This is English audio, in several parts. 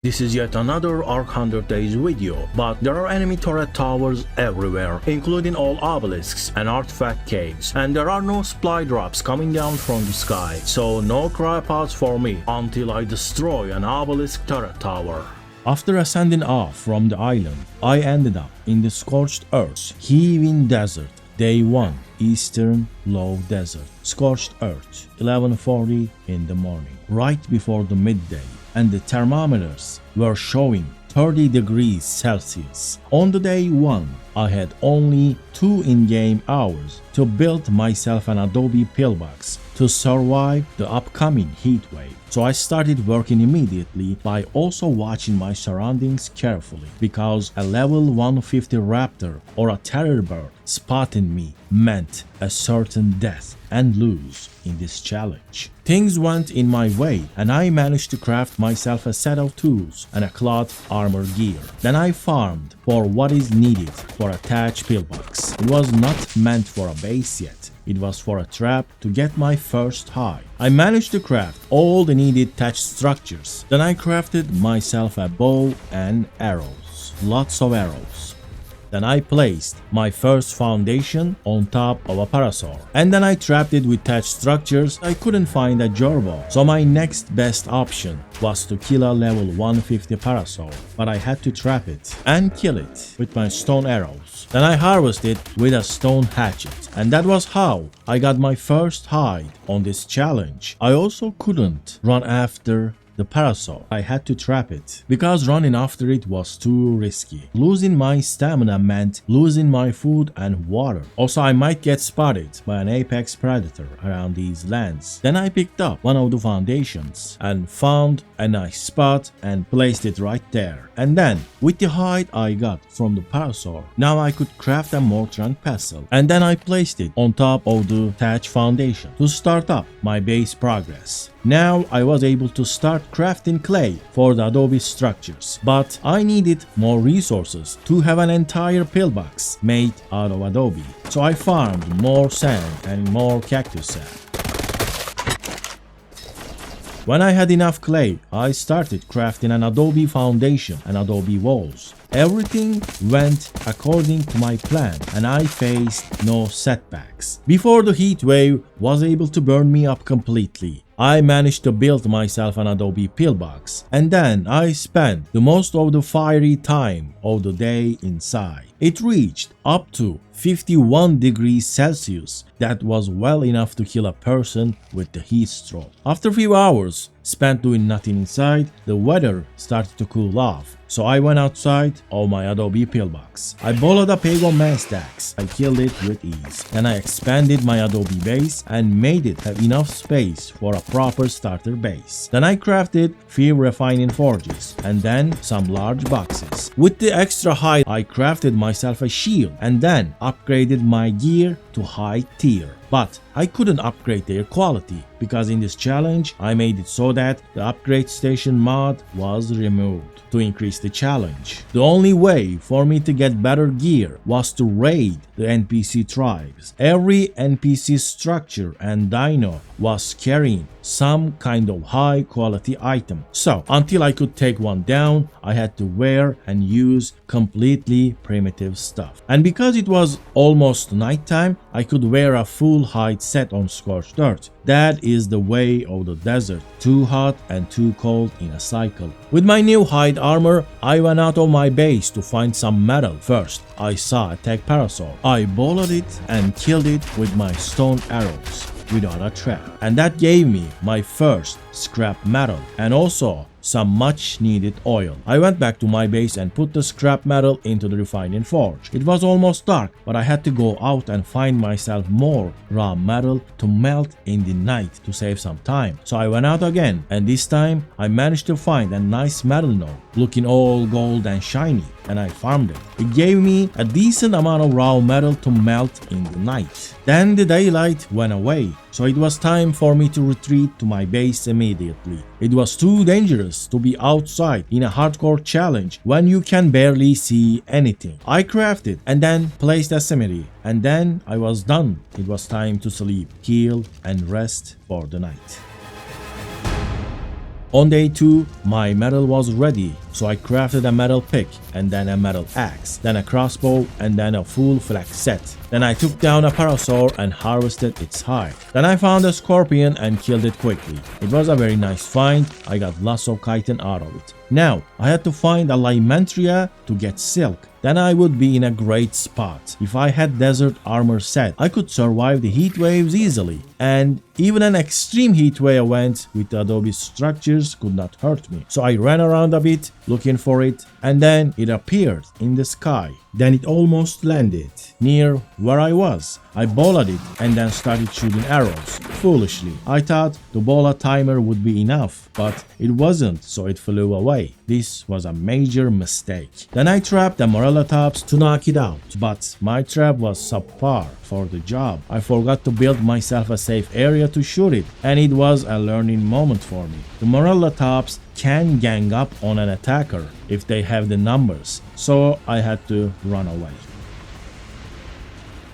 This is yet another ARK 100 Days video, but there are enemy turret towers everywhere, including all obelisks and artifact caves, and there are no supply drops coming down from the sky, so no cryopauds for me until I destroy an obelisk turret tower. After ascending off from the island, I ended up in the Scorched Earth, heaving desert. Day 1, Eastern Low Desert, Scorched Earth, 11:40 in the morning, right before the midday, and the thermometers were showing 30 degrees Celsius. On the day 1, I had only 2 in-game hours to build myself an Adobe pillbox to survive the upcoming heat wave. So I started working immediately by also watching my surroundings carefully, because a level 150 raptor or a terror bird spotting me meant a certain death and lose in this challenge. Things went in my way and I managed to craft myself a set of tools and a cloth armor gear. Then I farmed for what is needed for a thatch pillbox. It was not meant for a base yet. It was for a trap to get my first hide. I managed to craft all the needed thatch structures. Then I crafted myself a bow and arrows. Lots of arrows. Then I placed my first foundation on top of a parasaur. And then I trapped it with thatch structures. I couldn't find a gerbil, so my next best option was to kill a level 150 parasaur. But I had to trap it and kill it with my stone arrows. Then I harvested with a stone hatchet. And that was how I got my first hide on this challenge. I also couldn't run after the parasaur. I had to trap it, because running after it was too risky. Losing my stamina meant losing my food and water. Also, I might get spotted by an apex predator around these lands. Then I picked up one of the foundations and found a nice spot and placed it right there. And then, with the hide I got from the parasaur, now I could craft a mortar and pestle. And then I placed it on top of the thatch foundation to start up my base progress. Now I was able to start crafting clay for the Adobe structures, but I needed more resources to have an entire pillbox made out of Adobe. So I farmed more sand and more cactus sand. When I had enough clay, I started crafting an Adobe foundation and Adobe walls. Everything went according to my plan and I faced no setbacks. Before the heat wave was able to burn me up completely, I managed to build myself an Adobe pillbox, and then I spent the most of the fiery time of the day inside. It reached up to 51 degrees Celsius. That was well enough to kill a person with the heat stroke. After a few hours spent doing nothing inside, the weather started to cool off. So I went outside of my Adobe pillbox. I boiled up Pagon Mass Axe. I killed it with ease. Then I expanded my Adobe base and made it have enough space for a proper starter base. Then I crafted few refining forges and then some large boxes. With the extra hide, I crafted myself a shield and then upgraded my gear to high tier. But I couldn't upgrade their quality, because in this challenge I made it so that the upgrade station mod was removed to increase the challenge. The only way for me to get better gear was to raid the NPC tribes. Every NPC structure and Dino was carrying some kind of high quality item. So until I could take one down, I had to wear and use completely primitive stuff. And because it was almost nighttime, I could wear a full hide set on Scorched Earth. That is the way of the desert, too hot and too cold in a cycle. With my new hide armor, I went out of my base to find some metal. First, I saw a tech parasaur. I boiled it and killed it with my stone arrows without a trap. And that gave me my first scrap metal and also some much needed oil. I went back to my base and put the scrap metal into the refining forge. It was almost dark, but I had to go out and find myself more raw metal to melt in the night to save some time. So I went out again, and this time I managed to find a nice metal node looking all gold and shiny, and I farmed it. It gave me a decent amount of raw metal to melt in the night. Then the daylight went away, so it was time for me to retreat to my base immediately. It was too dangerous to be outside in a hardcore challenge when you can barely see anything. I crafted and then placed a cemetery, and then I was done. It was time to sleep, heal and rest for the night. On day 2, my metal was ready, so I crafted a metal pick and then a metal axe, then a crossbow and then a full flex set. Then I took down a parasaur and harvested its hide. Then I found a scorpion and killed it quickly. It was a very nice find. I got lots of chitin out of it. Now, I had to find a Limentria to get silk. Then I would be in a great spot. If I had desert armor set, I could survive the heat waves easily. And even an extreme heat wave event with the adobe structures could not hurt me. So I ran around a bit looking for it, and then it appeared in the sky. Then it almost landed near where I was. I balled it and then started shooting arrows. Foolishly, I thought the bola timer would be enough, but it wasn't, so it flew away. This was a major mistake. Then I trapped the Morellatops to knock it out, but my trap was subpar for the job. I forgot to build myself a safe area to shoot it, and it was a learning moment for me. The Morellatops can gang up on an attacker if they have the numbers, so I had to run away.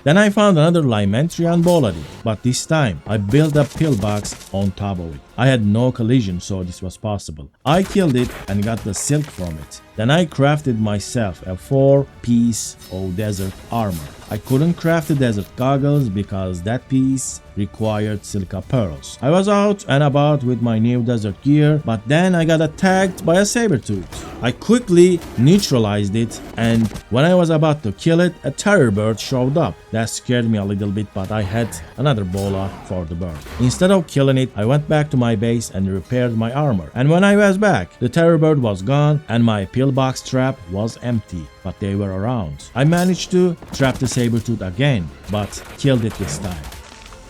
Then I found another Limentria and balled it, but this time I built a pillbox on top of it. I had no collision, so this was possible. I killed it and got the silk from it. Then I crafted myself a 4-piece of desert armor. I couldn't craft the desert goggles because that piece required silica pearls. I was out and about with my new desert gear, but then I got attacked by a saber-tooth. I quickly neutralized it, and when I was about to kill it, a terror bird showed up. That scared me a little bit, but I had another bola for the bird. Instead of killing it, I went back to my base and repaired my armor. And when I was back, the terror bird was gone and my pillbox trap was empty, but they were around. I managed to trap the saber-tooth again, but killed it this time.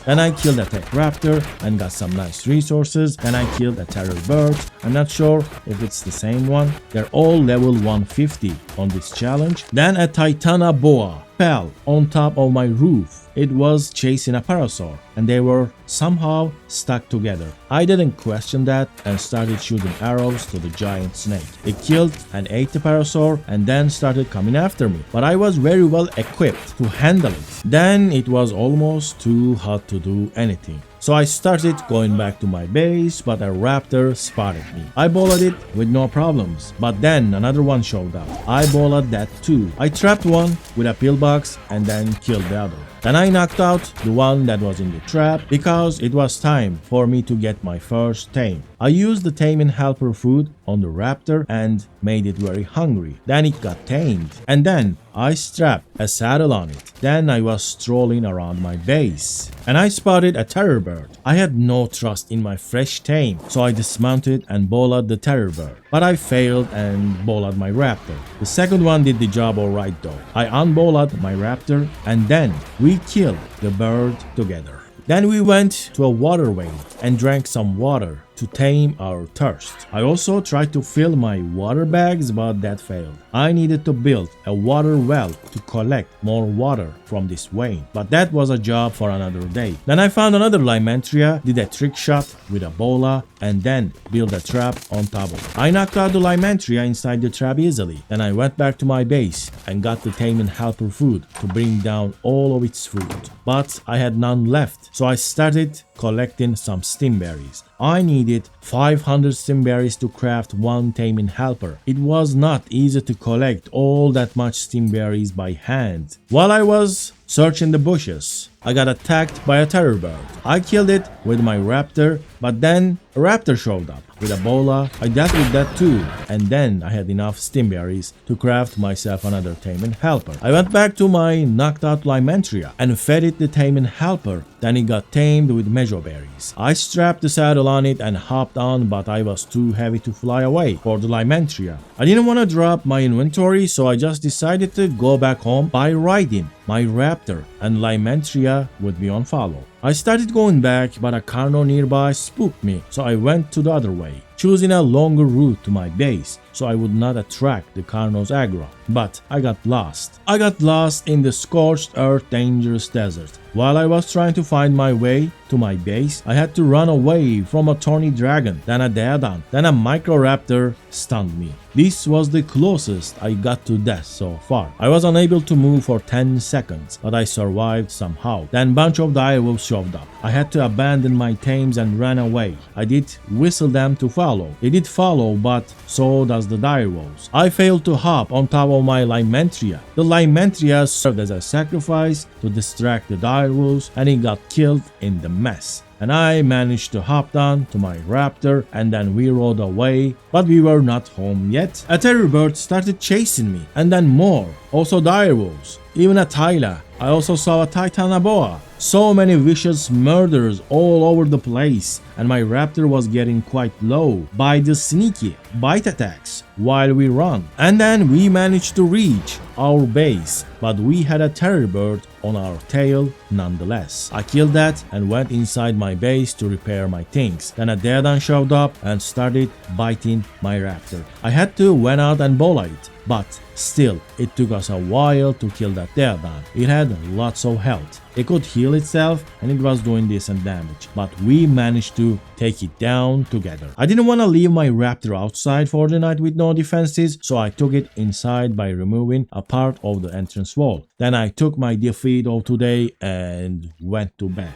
Then I killed a tech raptor and got some nice resources. Then I killed a terror bird. I'm not sure if it's the same one. They're all level 150 on this challenge. Then a Titana boa fell on top of my roof. It was chasing a parasaur and they were somehow stuck together. I didn't question that and started shooting arrows to the giant snake. It killed and ate the parasaur and then started coming after me. But I was very well equipped to handle it. Then it was almost too hot to do anything. So I started going back to my base, but a raptor spotted me. I balled it with no problems, but then another one showed up. I balled that too. I trapped one with a pillbox and then killed the other. Then I knocked out the one that was in the trap because it was time for me to get my first tame. I used the taming helper food on the raptor and made it very hungry. Then it got tamed, and then I strapped a saddle on it. Then I was strolling around my base and I spotted a terror bird. I had no trust in my fresh tame, so I dismounted and balled the terror bird. But I failed and balled my raptor. The second one did the job alright though. I unballed my raptor and then we killed the bird together. Then we went to a waterway and drank some water to tame our thirst. I also tried to fill my water bags, but that failed. I needed to build a water well to collect more water from this vein, but that was a job for another day. Then I found another Limentria, did a trick shot with a bola, and then built a trap on top of it. I knocked out the Limentria inside the trap easily. Then I went back to my base and got the taming helper food to bring down all of its food. But I had none left, so I started collecting some stimberries. I needed 500 stimberries to craft one taming helper. It was not easy to collect all that much stimberries by hand. While I was searching the bushes, I got attacked by a terror bird. I killed it with my raptor, but then a raptor showed up with a bola. I dealt with that too, and then I had enough stimberries to craft myself another taming helper. I went back to my knocked out Limentria and fed it the taming helper. Then it got tamed with mejoberries. I strapped the saddle on it and hopped on, but I was too heavy to fly away for the Limentria. I didn't want to drop my inventory, so I just decided to go back home by riding my raptor, and Limentria would be on follow. I started going back, but a Carno nearby spooked me, so I went to the other way, choosing a longer route to my base so I would not attract the Carno's aggro. But I got lost. I got lost in the Scorched Earth dangerous desert. While I was trying to find my way, to my base, I had to run away from a thorny dragon, then a Deodon, then a Microraptor stunned me. This was the closest I got to death so far. I was unable to move for 10 seconds, but I survived somehow. Then bunch of direwolves showed up. I had to abandon my tames and ran away. I did whistle them to follow. They did follow, but so does the direwolves. I failed to hop on top of my Limentria. The Limentria served as a sacrifice to distract the direwolves, and he got killed in the mess. And I managed to hop down to my raptor, and then we rode away, but we were not home yet. A terror bird started chasing me, and then more, also direwolves, even a Tyla. I also saw a Titanoboa. So many vicious murders all over the place, and my raptor was getting quite low by the sneaky bite attacks while we run. And then we managed to reach our base, but we had a terror bird on our tail nonetheless. I killed that and went inside my base to repair my things. Then a Deodon showed up and started biting my raptor. I had to went out and bola it, but still, it took us a while to kill that Deodon. It had lots of health. It could heal itself and it was doing decent damage, but we managed to take it down together. I didn't want to leave my raptor outside for the night with no defenses, so I took it inside by removing a part of the entrance wall. Then I took my defeat of today and went to bed.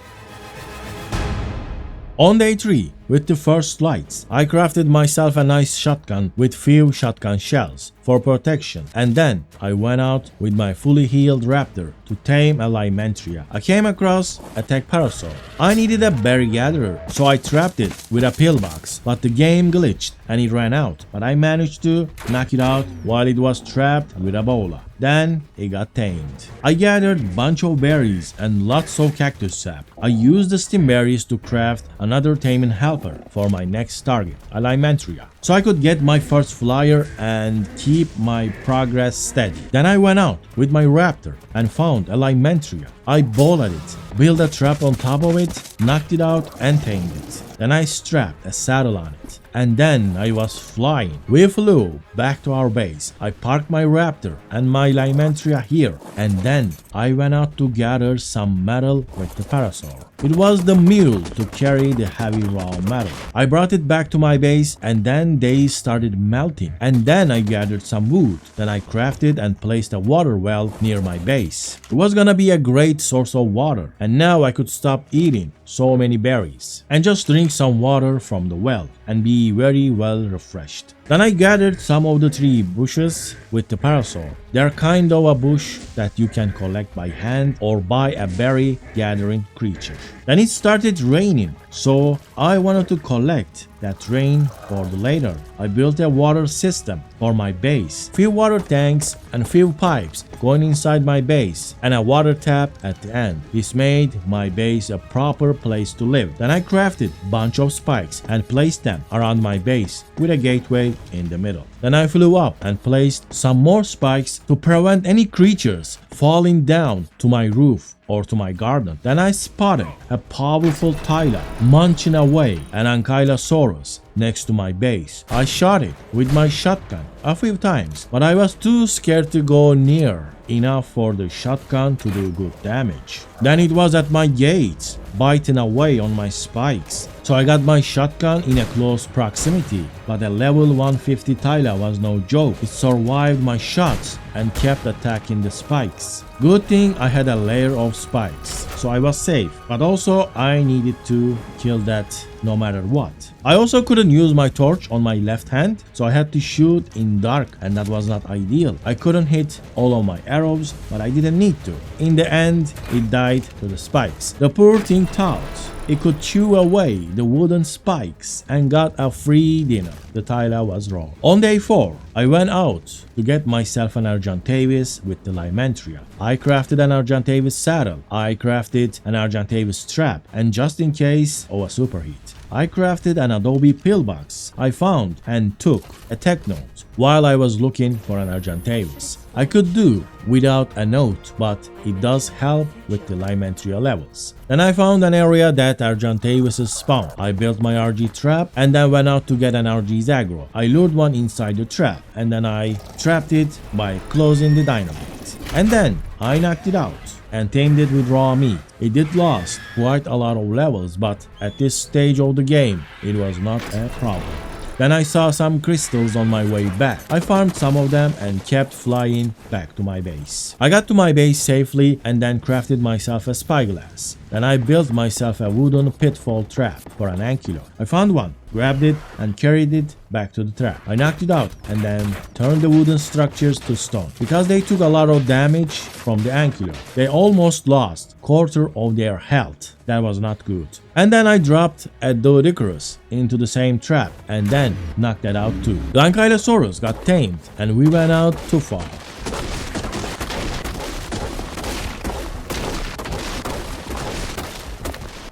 On day 3, with the first lights, I crafted myself a nice shotgun with few shotgun shells for protection, and then I went out with my fully healed raptor to tame a Limentria. I came across a tech parasaur. I needed a berry gatherer, so I trapped it with a pillbox, but the game glitched and it ran out, but I managed to knock it out while it was trapped with a bola. Then it got tamed. I gathered bunch of berries and lots of cactus sap. I used the stem berries to craft another taming helper for my next target, a Limentria, so I could get my first flyer and keep my progress steady. Then I went out with my raptor and found a Limentria. I bolted it, built a trap on top of it, knocked it out and tamed it. Then I strapped a saddle on it, and then I was flying. We flew back to our base. I parked my raptor and my Limentria here, and then I went out to gather some metal with the parasaur. It was the mule to carry the heavy raw metal. I brought it back to my base, and then they started melting, and then I gathered some wood. Then I crafted and placed a water well near my base. It was gonna be a great source of water, and now I could stop eating so many berries and just drink some water from the well and be very well refreshed. Then I gathered some of the tree bushes with the parasaur. They are kind of a bush that you can collect by hand or by a berry gathering creature. Then it started raining, so I wanted to collect that rain for the later. I built a water system for my base, few water tanks and few pipes going inside my base, and a water tap at the end. This made my base a proper place to live. Then I crafted a bunch of spikes and placed them around my base with a gateway in the middle. Then I flew up and placed some more spikes to prevent any creatures falling down to my roof or to my garden. Then I spotted a powerful Tyla munching away an Ankylosaurus next to my base. I shot it with my shotgun a few times, but I was too scared to go near enough for the shotgun to do good damage. Then it was at my gates, biting away on my spikes. So I got my shotgun in a close proximity, but a level 150 Tyla was no joke. It survived my shots and kept attacking the spikes. Good thing I had a layer of spikes, so I was safe, but also I needed to kill that no matter what. I also couldn't use my torch on my left hand, so I had to shoot in dark, and that was not ideal. I couldn't hit all of my arrows, but I didn't need to. In the end, it died to the spikes. The poor thing thought it could chew away the wooden spikes and got a free dinner. The Tyla was wrong. On day 4, I went out to get myself an Argentavis with the Limentria. I crafted an Argentavis saddle. I crafted an Argentavis trap, and just in case of a superheat, I crafted an Adobe pillbox I found and took a tech note while I was looking for an Argentavis. I could do without a note, but it does help with the Limentria levels. Then I found an area that Argentavis spawn. I built my RG trap and then went out to get an RG Zagro. I lured one inside the trap and then I trapped it by closing the dynamite. And then I knocked it out. and tamed it with raw meat. It did last quite a lot of levels, but at this stage of the game, it was not a problem. Then I saw some crystals on my way back. I farmed some of them and kept flying back to my base. I got to my base safely and then crafted myself a spyglass. Then I built myself a wooden pitfall trap for an ankylo. I found one, grabbed it and carried it back to the trap. I knocked it out and then turned the wooden structures to stone. Because they took a lot of damage from the ankylo, they almost lost quarter of their health. That was not good. And then I dropped a Doedicurus into the same trap and then knocked that out too. The Ankylosaurus got tamed and we went out to farm.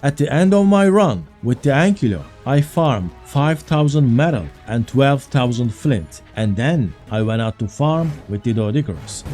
At the end of my run with the ankylo, I farmed 5,000 metal and 12,000 flint, and then I went out to farm with the Doedicurus.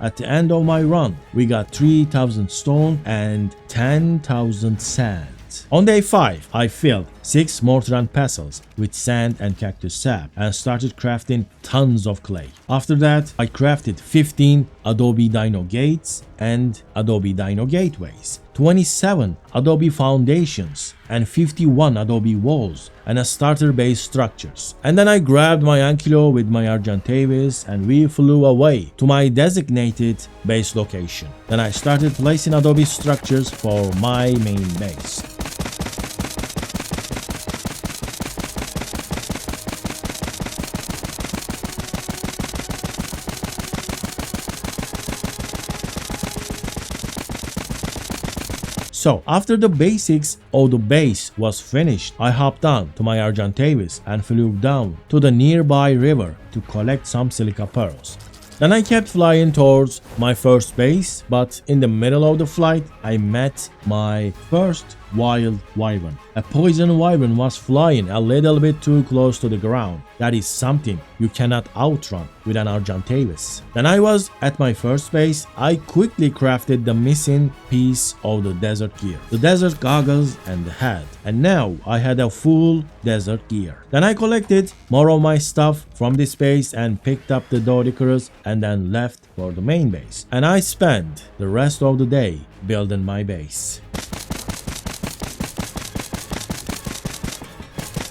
At the end of my run, we got 3,000 stone and 10,000 sand. On day 5, I filled 6 mortar and pestles with sand and cactus sap and started crafting tons of clay. After that, I crafted 15 Adobe Dino gates and Adobe Dino gateways, 27 Adobe foundations and 51 Adobe walls and a starter base structures. And then I grabbed my ankylo with my Argentavis and we flew away to my designated base location. Then I started placing Adobe structures for my main base. So after the basics of the base was finished, I hopped on to my Argentavis and flew down to the nearby river to collect some silica pearls. Then I kept flying towards my first base, but in the middle of the flight, I met my first wild wyvern. A poison wyvern was flying a little bit too close to the ground. That is something you cannot outrun with an Argentavis. Then I was at my first base. I quickly crafted the missing piece of the desert gear, the desert goggles and the hat, and now I had a full desert gear. Then I collected more of my stuff from this base and picked up the Doedicurus and then left for the main base. And I spent the rest of the day building my base.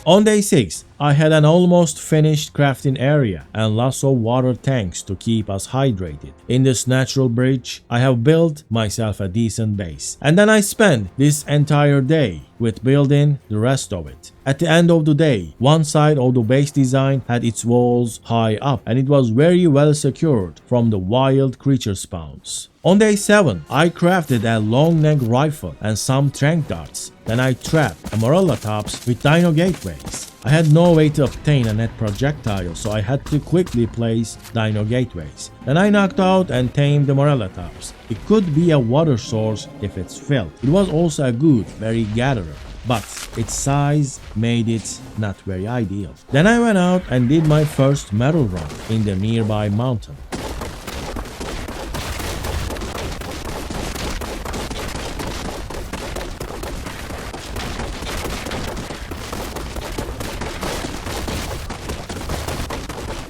On day 6, I had an almost finished crafting area and lots of water tanks to keep us hydrated. In this natural bridge, I have built myself a decent base. And then I spent this entire day with building the rest of it. At the end of the day, one side of the base design had its walls high up and it was very well secured from the wild creature spawns. On day 7, I crafted a long neck rifle and some trank darts. Then I trapped Amarella tops with dino gateways. I had no way to obtain a net projectile, so I had to quickly place dino gateways. Then I knocked out and tamed the Morella tops. It could be a water source if it's filled. It was also a good berry gatherer, but its size made it not very ideal. Then I went out and did my first metal run in the nearby mountain.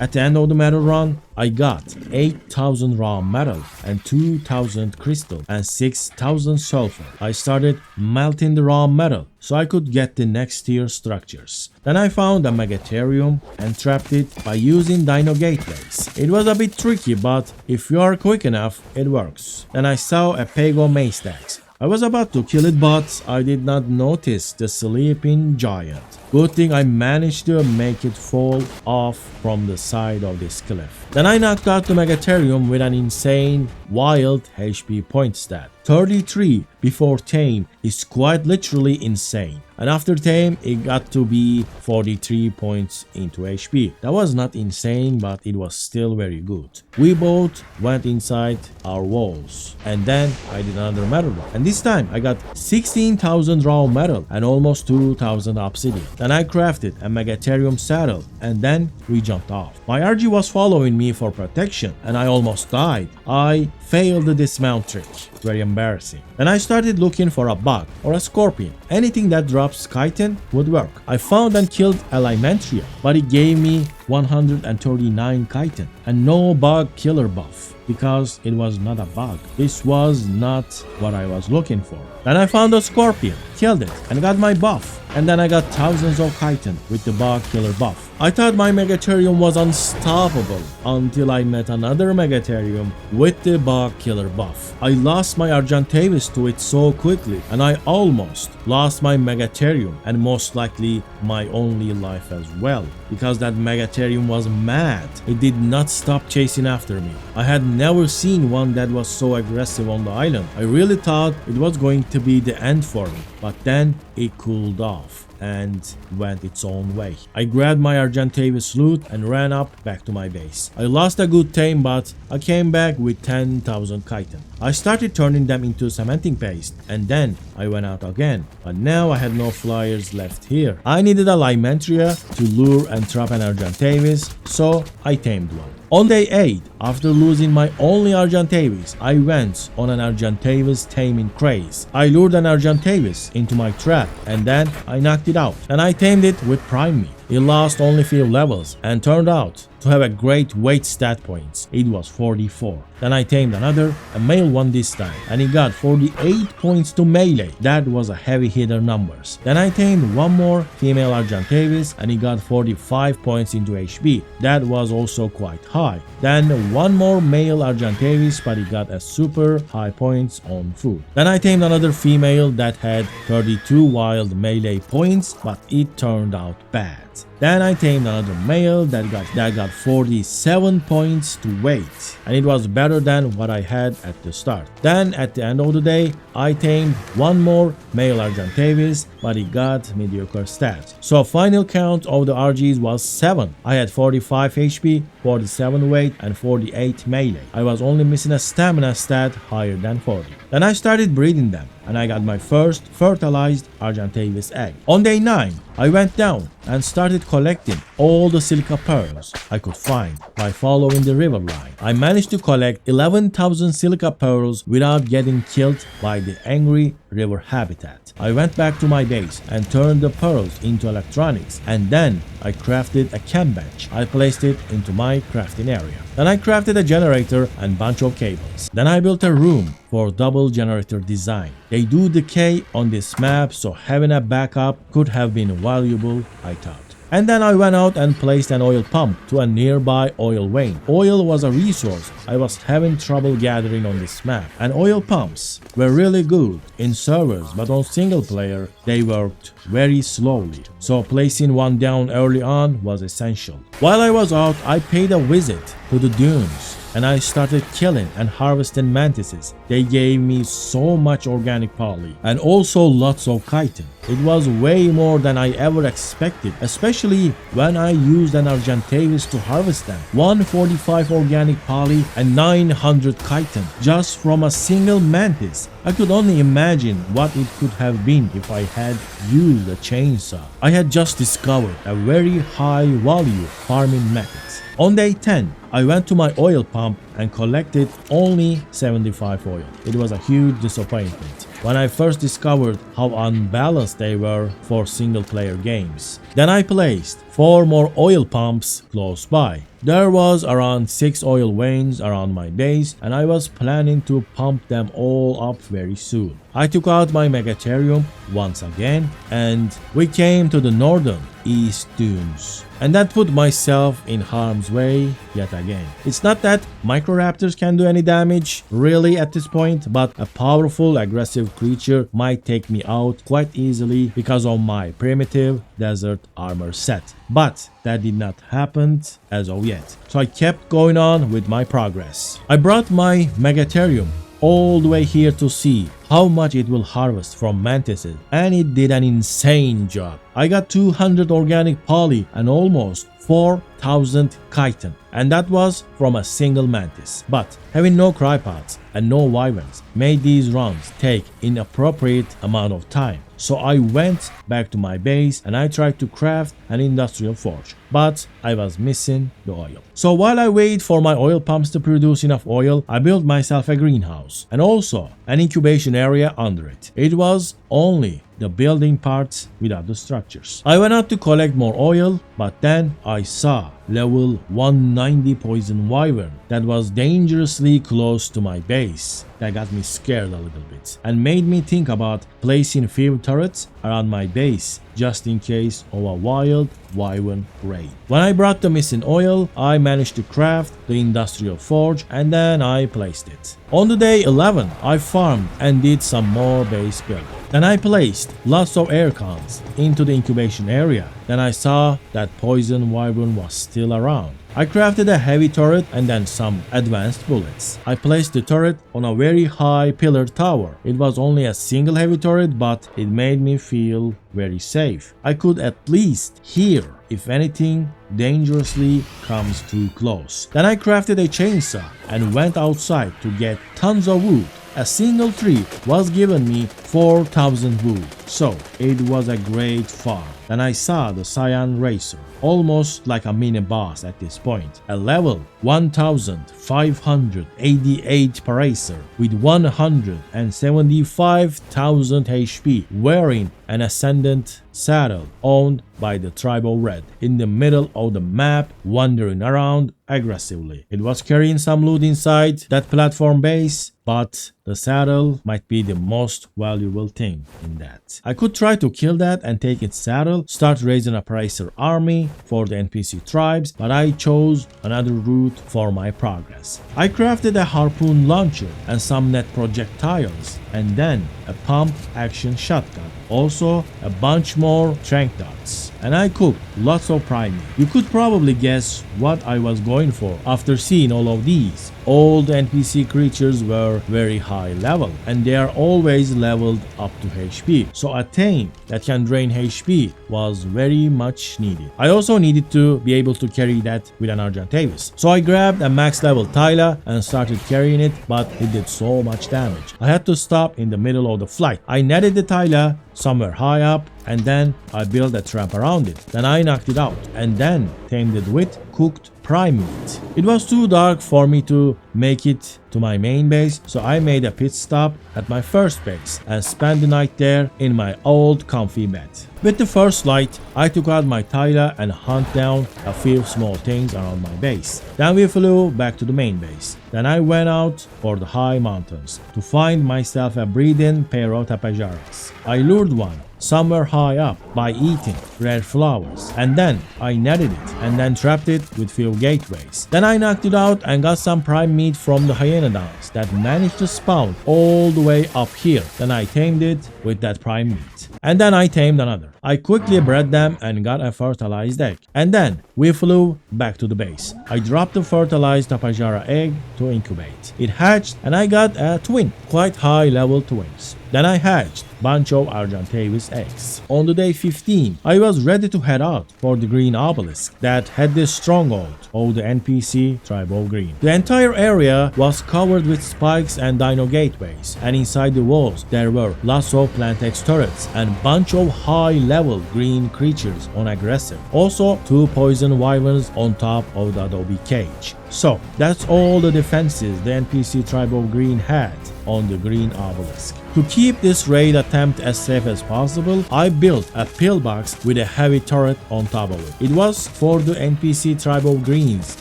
At the end of the metal run, I got 8,000 raw metal and 2,000 crystal and 6,000 sulfur. I started melting the raw metal so I could get the next tier structures. Then I found a megatherium and trapped it by using dino gateways. It was a bit tricky, but if you are quick enough, it works. Then I saw a Pago Maystax. I was about to kill it, but I did not notice the sleeping giant. Good thing I managed to make it fall off from the side of this cliff. Then I knocked out the Megatherium with an insane wild HP point stat. 33 before tame is quite literally insane. And after tame, it got to be 43 points into HP. That was not insane, but it was still very good. We both went inside our walls. And then I did another metal run. And this time I got 16,000 raw metal and almost 2,000 obsidian. Then I crafted a Megatherium saddle and then we jumped off. My RG was following me for protection and I almost died. I failed the dismount trick. Very embarrassing. Then I started looking for a bug or a scorpion. Anything that drops chitin would work. I found and killed a Limentria, but it gave me 139 chitin and no bug killer buff, because it was not a bug. This was not what I was looking for. Then I found a scorpion, killed it, and got my buff. And then I got thousands of chitin with the bug killer buff. I thought my Megatherium was unstoppable until I met another Megatherium with the bug killer buff. I lost my Argentavis to it so quickly, and I almost lost my Megatherium and most likely my only life as well, because that Megatherium was mad. It did not stop chasing after me. I had never seen one that was so aggressive on the island. I really thought it was going to be the end for me, but then it cooled off and went its own way. I grabbed my Argentavis loot and ran up back to my base. I lost a good tame, but I came back with 10,000 chitin. I started turning them into cementing paste, and then I went out again, but now I had no flyers left here. I needed a Limentria to lure and trap an Argentavis, so I tamed one. On day 8, after losing my only Argentavis, I went on an Argentavis taming craze. I lured an Argentavis into my trap, and then I knocked it out, and I tamed it with prime meat. It lost only few levels and turned out to have a great weight stat points. It was 44. Then I tamed another, a male one this time, and he got 48 points to melee. That was a heavy hitter numbers. Then I tamed one more female Argentavis and he got 45 points into HP. That was also quite high. Then one more male Argentavis, but he got a super high points on food. Then I tamed another female that had 32 wild melee points, but it turned out bad. Then I tamed another male that got 47 points to weight, and it was better than what I had at the start. Then at the end of the day, I tamed one more male Argentavis, but he got mediocre stats. So final count of the RGs was 7. I had 45 HP, 47 weight, and 48 melee. I was only missing a stamina stat higher than 40. Then I started breeding them, and I got my first fertilized Argentavis egg. On day 9, I went down and started collecting all the silica pearls I could find by following the river line. I managed to collect 11,000 silica pearls without getting killed by the angry river habitat. I went back to my base and turned the pearls into electronics, and then I crafted a chem bench. I placed it into my crafting area. Then I crafted a generator and bunch of cables. Then I built a room for double generator design. They do decay on this map, so having a backup could have been valuable, I thought. And then I went out and placed an oil pump to a nearby oil vein. Oil was a resource I was having trouble gathering on this map, and oil pumps were really good in servers, but on single player they worked very slowly, so placing one down early on was essential. While I was out, I paid a visit to the dunes and I started killing and harvesting mantises. They gave me so much organic poly and also lots of chitin. It was way more than I ever expected, especially when I used an Argentavis to harvest them. 145 organic poly and 900 chitin just from a single mantis. I could only imagine what it could have been if I had used a chainsaw. I had just discovered a very high value farming method. On day 10, I went to my oil pump and collected only 75 oil. It was a huge disappointment when I first discovered how unbalanced they were for single player games. Then I placed 4 more oil pumps close by. There was around 6 oil veins around my base, and I was planning to pump them all up very soon. I took out my Megatherium once again, and we came to the northern east dunes, and that put myself in harm's way yet again. It's not that Microraptors can do any damage really at this point, but a powerful aggressive creature might take me out quite easily because of my primitive desert armor set. But that did not happen as of yet, so I kept going on with my progress. I brought my Megatherium all the way here to see how much it will harvest from mantises, and it did an insane job. I got 200 organic poly and almost 4,000 chitin, and that was from a single mantis. But having no crypods and no wyverns made these runs take inappropriate amount of time. So I went back to my base and I tried to craft an industrial forge, but I was missing the oil. So while I wait for my oil pumps to produce enough oil, I built myself a greenhouse and also an incubation area under it. It was only the building parts without the structures. I went out to collect more oil, but then I saw level 190 poison wyvern that was dangerously close to my base. That got me scared a little bit and made me think about placing few turrets around my base just in case of a wild wyvern raid. When I brought the missing oil, I managed to craft the industrial forge and then I placed it. On the day 11, I farmed and did some more base building. Then I placed lots of air cons into the incubation area. Then I saw that poison wyvern was still around. I crafted a heavy turret and then some advanced bullets. I placed the turret on a very high pillar tower. It was only a single heavy turret, but it made me feel very safe. I could at least hear if anything dangerously comes too close. Then I crafted a chainsaw and went outside to get tons of wood. A single tree was given me 4,000 wood, so it was a great farm. Then I saw the Cyan Racer, almost like a mini boss at this point, a level 1588 Paracer with 175,000 HP, wearing an ascendant saddle owned by the tribe of Red, in the middle of the map, wandering around aggressively. It was carrying some loot inside that platform base, but the saddle might be the most valuable thing in that. I could try to kill that and take its saddle, start raising a Paracer army for the NPC tribes, but I chose another route for my progress. I crafted a harpoon launcher and some net projectiles, and then a pump action shotgun, also a bunch more trank darts, and I cooked lots of prime meat. You could probably guess what I was going for after seeing all of these. All the NPC creatures were very high level, and they are always leveled up to HP, so a tame that can drain HP was very much needed. I also needed to be able to carry that with an Argentavis, so I grabbed a max level Tyla and started carrying it, but it did so much damage. I had to stop in the middle of the flight. I netted the Tyla somewhere high up, and then I built a trap around it. Then I knocked it out, and then tamed it with cooked prime meat. It was too dark for me to make it to my main base, so I made a pit stop at my first base and spent the night there in my old comfy bed. With the first light, I took out my Tyla and hunt down a few small things around my base. Then we flew back to the main base. Then I went out for the high mountains to find myself a breeding pair of tapajaras. I lured one somewhere high up by eating rare flowers, and then I netted it and then trapped it with few gateways. Then I knocked it out and got some prime meat from the hyenodons that managed to spawn all the way up here. Then I tamed it with that prime meat, and then I tamed another. I quickly bred them and got a fertilized egg, and then we flew back to the base. I dropped the fertilized tapajara egg to incubate. It hatched and I got a twin, quite high level twins. Then I hatched bunch of Argentavis eggs. On the day 15, I was ready to head out for the green obelisk that had the stronghold of the NPC Tribe of Green. The entire area was covered with spikes and dino gateways, and inside the walls there were lots of Plantex turrets and bunch of high-level green creatures on aggressive. Also 2 poison wyverns on top of the adobe cage. So that's all the defenses the NPC Tribe of Green had on the green obelisk. To keep this raid attempt as safe as possible, I built a pillbox with a heavy turret on top of it. It was for the NPC Tribe of Green's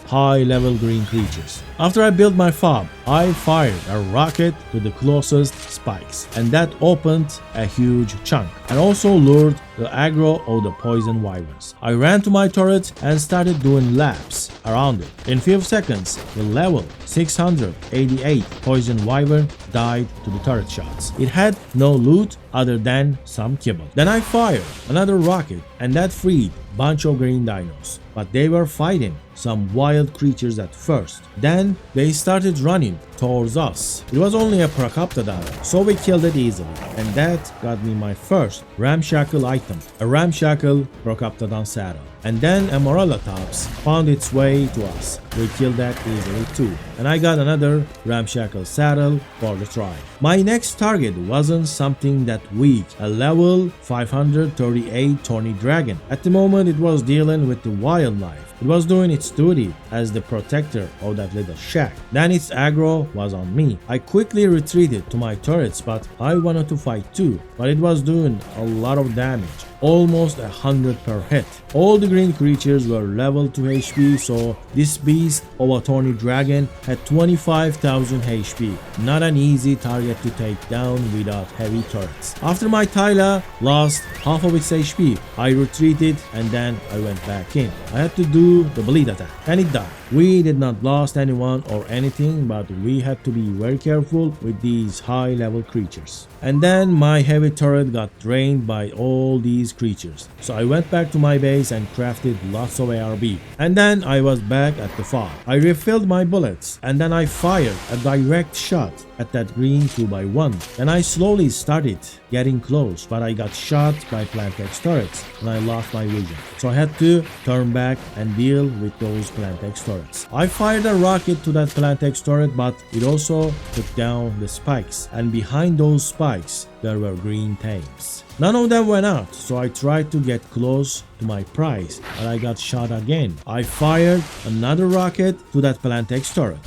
high-level green creatures. After I built my fob, I fired a rocket to the closest spikes, and that opened a huge chunk and also lured the aggro of the poison wyverns. I ran to my turret and started doing laps around it. In 5 seconds, the level 688 poison wyvern died to the turret shots. It had no loot other than some kibble. Then I fired another rocket, and that freed a bunch of green dinos, but they were fighting some wild creatures at first. Then they started running towards us. It was only a Procoptodon, so we killed it easily, and that got me my first ramshackle item, a ramshackle Procoptodon saddle. And then a Morellatops found its way to us. We killed that easily too, and I got another ramshackle saddle for the tribe. My next target wasn't something that weak, a level 538 Tawny Dragon. At the moment moment it was dealing with the wildlife. It was doing its duty as the protector of that little shack. Then its aggro was on me. I quickly retreated to my turrets, but I wanted to fight too. But it was doing a lot of damage, almost 100 per hit. All the green creatures were level 2 HP, so this beast of a tawny dragon had 25,000 HP. Not an easy target to take down without heavy turrets. After my Tyla lost half of its HP, I retreated and then I went back in. I had to do the bleed attack and it died. We did not lost anyone or anything, but we had to be very careful with these high level creatures. And then my heavy turret got drained by all these creatures. So I went back to my base and crafted lots of ARB. And then I was back at the farm. I refilled my bullets and then I fired a direct shot at that green 2x1. Then I slowly started getting close, but I got shot by Plantex turrets and I lost my vision. So I had to turn back and deal with those Plantex turrets. I fired a rocket to that Plantex turret, but it also took down the spikes, and behind those spikes there were green Tamings. None of them went out, so I tried to get close to my prize, but I got shot again. I fired another rocket to that Plantex turret.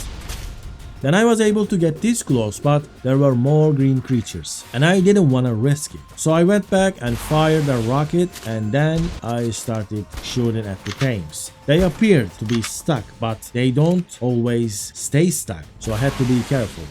Then I was able to get this close, but there were more green creatures and I didn't want to risk it. So I went back and fired a rocket and then I started shooting at the Tamings. They appeared to be stuck, but they don't always stay stuck, so I had to be careful.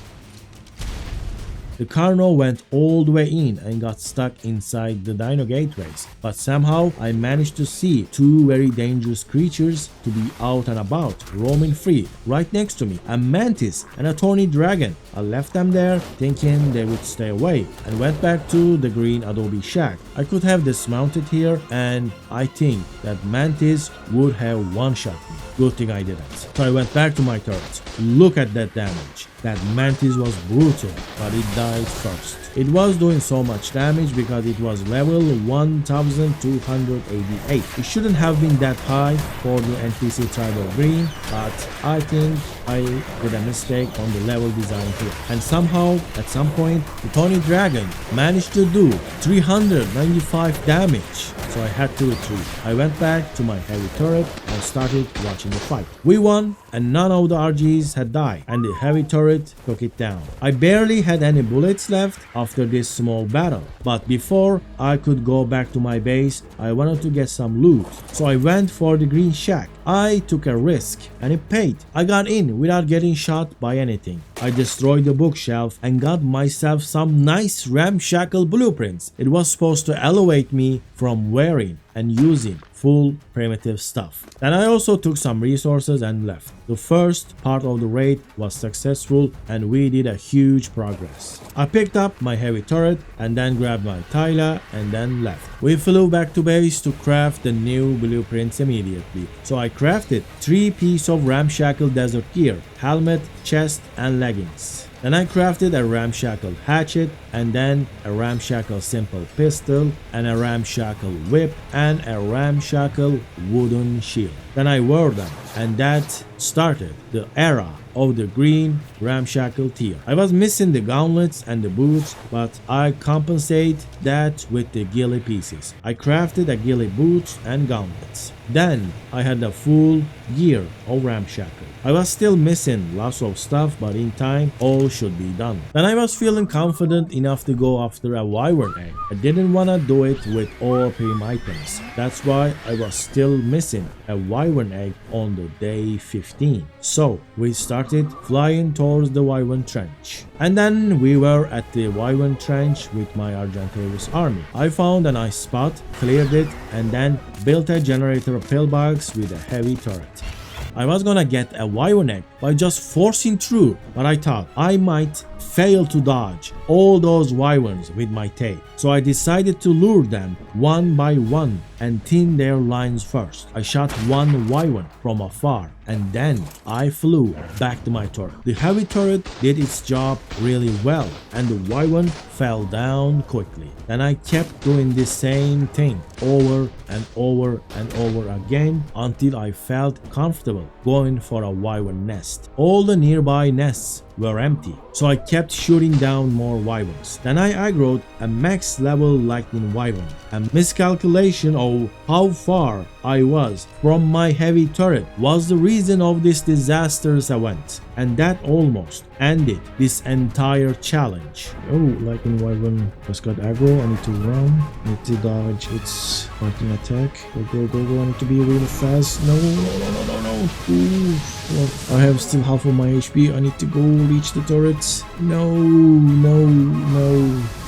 The Carno went all the way in and got stuck inside the Dino gateways, but somehow I managed to see two very dangerous creatures to be out and about, roaming free, right next to me, a mantis and a tawny dragon. I left them there thinking they would stay away and went back to the green adobe shack. I could have dismounted here and I think that mantis would have one-shot me. Good thing I didn't. So I went back to my turrets. Look at that damage. That mantis was brutal, but it died first. It was doing so much damage because it was level 1288. It shouldn't have been that high for the NPC Tribe of Green, but I think I did a mistake on the level design here. And somehow, at some point, the Tawny Dragon managed to do 395 damage. So I had to retreat. I went back to my heavy turret and started watching the fight. We won and none of the RGs had died and the heavy turret took it down. I barely had any bullets left after this small battle, but before I could go back to my base, I wanted to get some loot. So I went for the green shack. I took a risk and it paid. I got in without getting shot by anything. I destroyed the bookshelf and got myself some nice ramshackle blueprints. It was supposed to elevate me from wearing and using full primitive stuff. Then I also took some resources and left. The first part of the raid was successful and we did a huge progress. I picked up my heavy turret and then grabbed my Tyla and then left. We flew back to base to craft the new blueprints immediately. So I crafted 3 pieces of ramshackle desert gear, helmet, chest and leggings. Then I crafted a ramshackle hatchet and then a ramshackle simple pistol and a ramshackle whip and a ramshackle wooden shield. Then I wore them and that started the era of the green ramshackle tier. I was missing the gauntlets and the boots, but I compensate that with the ghillie pieces. I crafted a ghillie boots and gauntlets. Then I had the full gear of ramshackle. I was still missing lots of stuff, but in time all should be done. Then I was feeling confident enough to go after a wyvern egg. I didn't wanna do it with all prim items. That's why I was still missing a wyvern egg on the day 15. So we started flying towards the wyvern trench. And then we were at the wyvern trench with my Argentavis army. I found a nice spot, cleared it, and then built a generator pillbox with a heavy turret. I was gonna get a wyvern egg by just forcing through, but I thought I might fail to dodge all those wyverns with my tail. So I decided to lure them one by one and thin their lines first. I shot one wyvern from afar and then I flew back to my turret. The heavy turret did its job really well and the wyvern fell down quickly. Then I kept doing the same thing over and over and over again until I felt comfortable going for a wyvern nest. All the nearby nests were empty, so I kept shooting down more wyverns. Then I aggroed a max level lightning wyvern. A miscalculation of how far I was from my heavy turret was the reason of this disastrous event, and that almost ended this entire challenge. Oh, lightning wyvern just got aggro. I need to run. I need to dodge its fighting attack. Go. I need to be really fast. No. Ooh. Well, I have still half of my HP. I need to go reach the turrets. No.